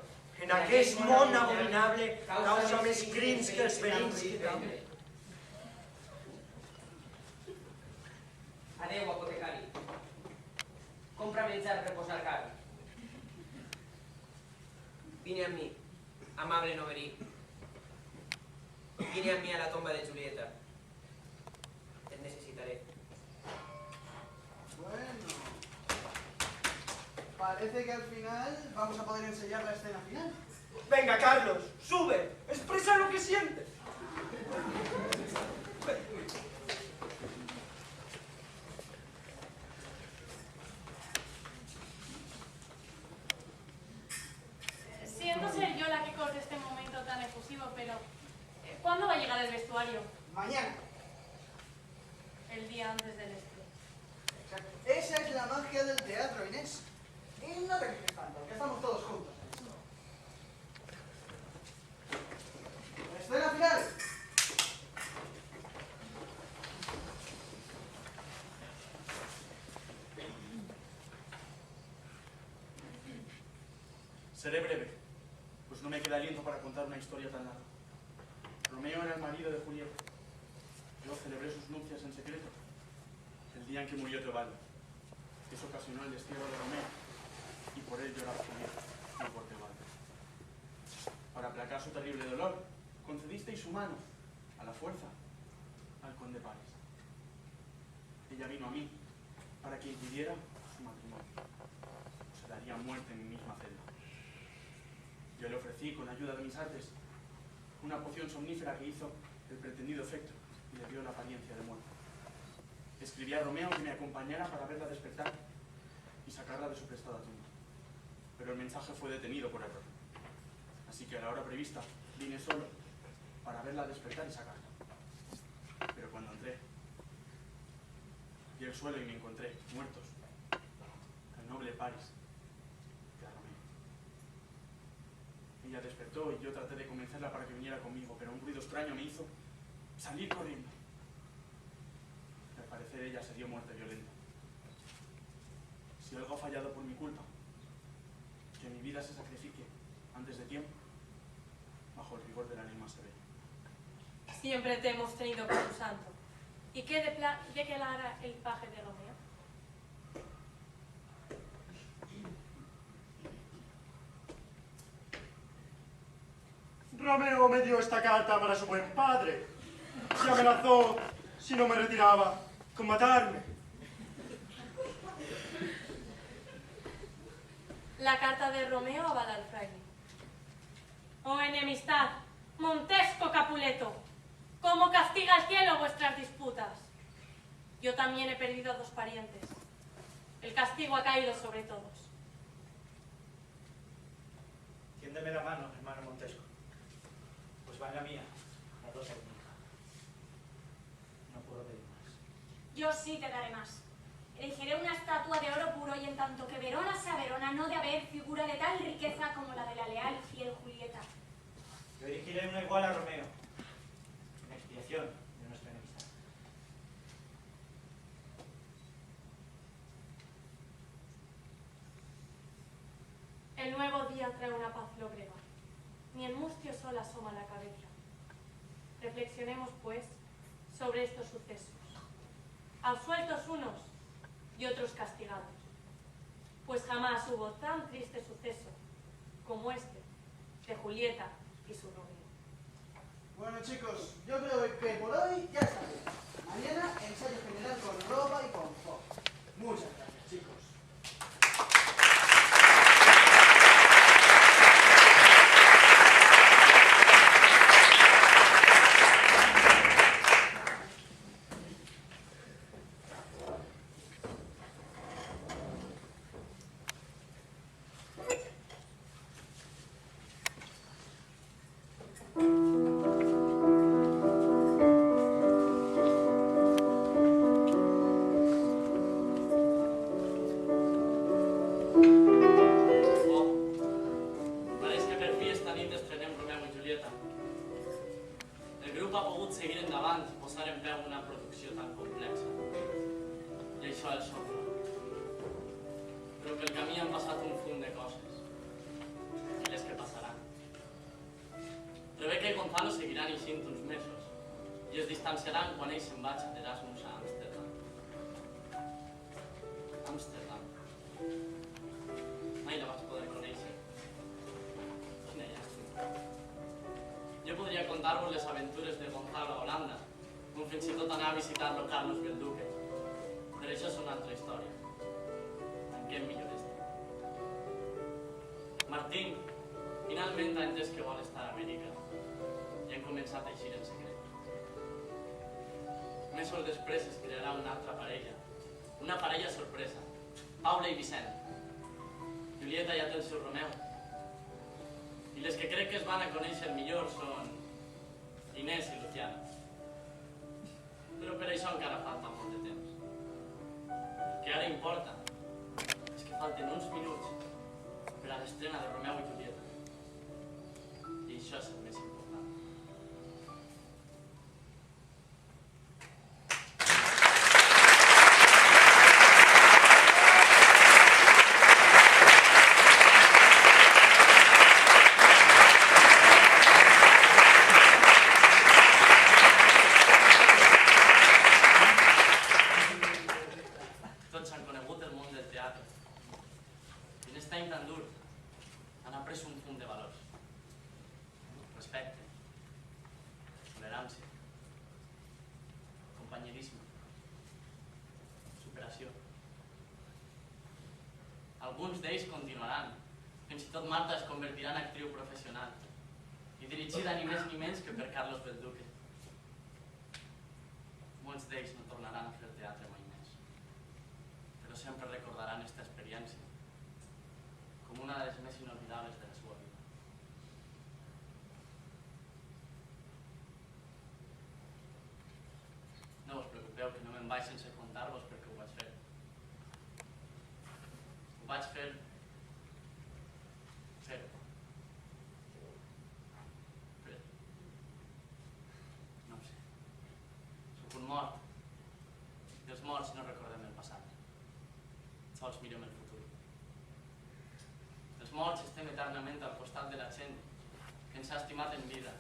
En aquest món abominable causa més crims que els verins que també. Adeu, apotecari. Compra menjar per posar carn. Vine amb mi, amable noverí. Vine amb mi a la tomba de Julieta. Et necesitaré. Bueno. Parece que al final vamos a poder enseñar la escena final. Venga, Carlos, sube, expresa lo que sientes. Siento ser yo la que corte este momento tan efusivo, pero ¿cuándo va a llegar el vestuario? Mañana. El día antes del estreno. Esa es la magia del teatro, Inés. Y no te quejes tanto, que estamos todos juntos en esto. Escena final. Seré breve, pues no me queda aliento para contar una historia tan larga. Romeo era el marido de Julieta. Yo celebré sus nupcias en secreto el día en que murió Teobaldo. Eso ocasionó el destierro de Romeo, y por él lloraba Julieta, no por Teobaldo. Para aplacar su terrible dolor, concedisteis su mano, a la fuerza, al conde Paris. Ella vino a mí para que impidiera su matrimonio. Se daría muerte en mi misma celda. Yo le ofrecí, con ayuda de mis artes, una poción somnífera que hizo el pretendido efecto y le dio la apariencia de muerte. Escribí a Romeo que me acompañara para verla despertar y sacarla de su prestada tumba. Pero el mensaje fue detenido por error. Así que a la hora prevista vine solo para verla despertar y sacarla. Pero cuando entré, vi el suelo y me encontré, muertos, al noble Paris y a Romeo. Ella despertó y yo traté de convencerla para que viniera conmigo, pero un ruido extraño me hizo salir corriendo. Al parecer ella se dio muerte violenta. Si algo ha fallado por mi culpa, que mi vida se sacrifique antes de tiempo, bajo el rigor de la ley más severa. Siempre te hemos tenido por un santo. ¿Y qué declara el paje de Romeo? Romeo me dio esta carta para su buen padre. Se amenazó, si no me retiraba, con matarme. La carta de Romeo avala al fraile. Oh enemistad, Montesco Capuleto, ¿cómo castiga el cielo vuestras disputas? Yo también he perdido 2 parientes. El castigo ha caído sobre todos. Tiéndeme la mano, hermano Montesco. Pues va en la mía, la rosa de mi hija. No puedo pedir más. Yo sí te daré más. Erigiré una estatua de oro puro y en tanto que Verona sea Verona, no de haber figura de tal riqueza como la de la leal y fiel Julieta. Yo erigiré una igual a Romeo, en expiación de nuestra enemistad. El nuevo día trae una paz logreva. Ni en mustio sol asoma la cabeza. Reflexionemos, pues, sobre estos sucesos. Absueltos unos y otros castigados. Pues jamás hubo tan triste suceso como este de Julieta y su Romeo. Bueno, chicos, yo creo que por hoy ya está bien. Mañana ensayo general con ropa y con foco. Muchas gracias, chicos. Gonzalo seguiran eixint uns mesos i es distanciaran quan ell se'n vaig d'Erasmus a Amsterdam. Amsterdam. Mai la vaig poder conèixer. Quina llàstima. Jo podria contar-vos les aventures de Gonzalo a Holanda, com fins i tot anar a visitar-lo Carlos Belduque. Però això és una altra història. Tanquem millor esta. Martín finalment ha entès que vol estar a Amèrica i han començat a eixir en secret. Mesos després es crearà una altra parella sorpresa, Paula i Vicent. Julieta ja té el seu Romeu. I les que crec que es van a conèixer millor són Inés i Luciano. Però per això encara falta molt de temps. El que ara importa és que falten uns minuts per a l'estrena de Romeu i Julieta. I això és el més important. Tots han conegut el món del teatre. I en aquest any tan dur han après un punt de valors. Respecte, tolerància, companyerisme, superació. Alguns d'ells continuaran. Fins i tot Marta es convertirà en actriu professional i dirigida ni més ni menys que per Carlos Belduque. Molts d'ells no tornaran a fer teatre mai més, però sempre recordaran aquesta experiència com una de les més inolvidables de la seva vida. No us preocupeu, que no me'n vaig sense contar-vos perquè ho vaig fer. Ho vaig fer... No ho sé. Soc un mort. I els morts no recordem el passat. Sols mirem el futur. Els morts estem eternament al costat de la gent que ens ha estimat en vida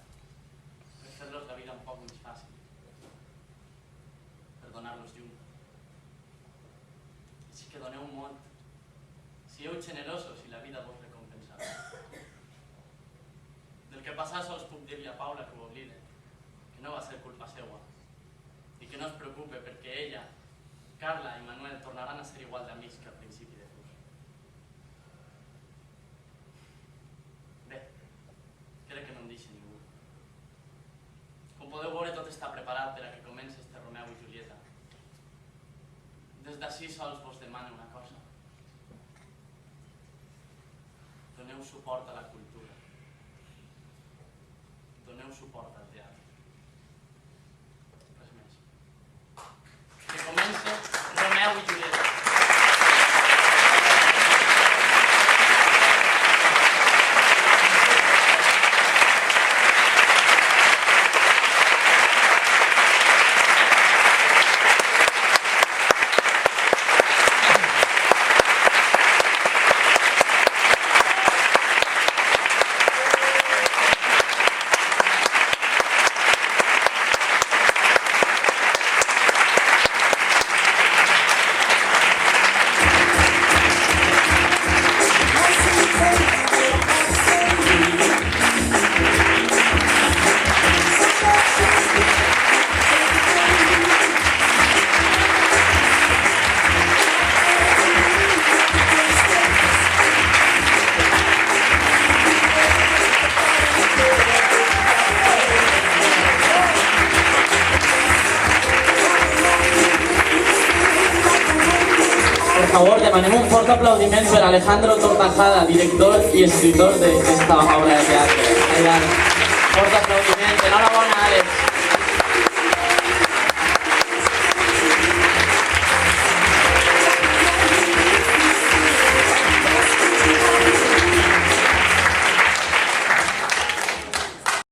per fer-los la vida un poc més fàcil, per donar-los llum. I sí que doneu molt. Sieu generosos i la vida vos recompensarà. Del que passà sols puc dir-li a Paula que ho oblide, que no va ser culpa seua i que no es preocupe perquè ella, Carla i Manuel tornaran a ser igual d'amics que al principi de curs. Bé, crec que no em deixi ningú. Com podeu veure, tot està preparat per a que comenci este Romeu i Julieta. Des d'ací sols vos demano una cosa. Doneu suport a la cultura. Doneu suport al teatre. Res més. Que comença Romeu i Julieta. Por favor, demanem un fort aplaudiment per Alejandro Tortajada, director i escritor d'esta obra de teatre. Fort aplaudiment.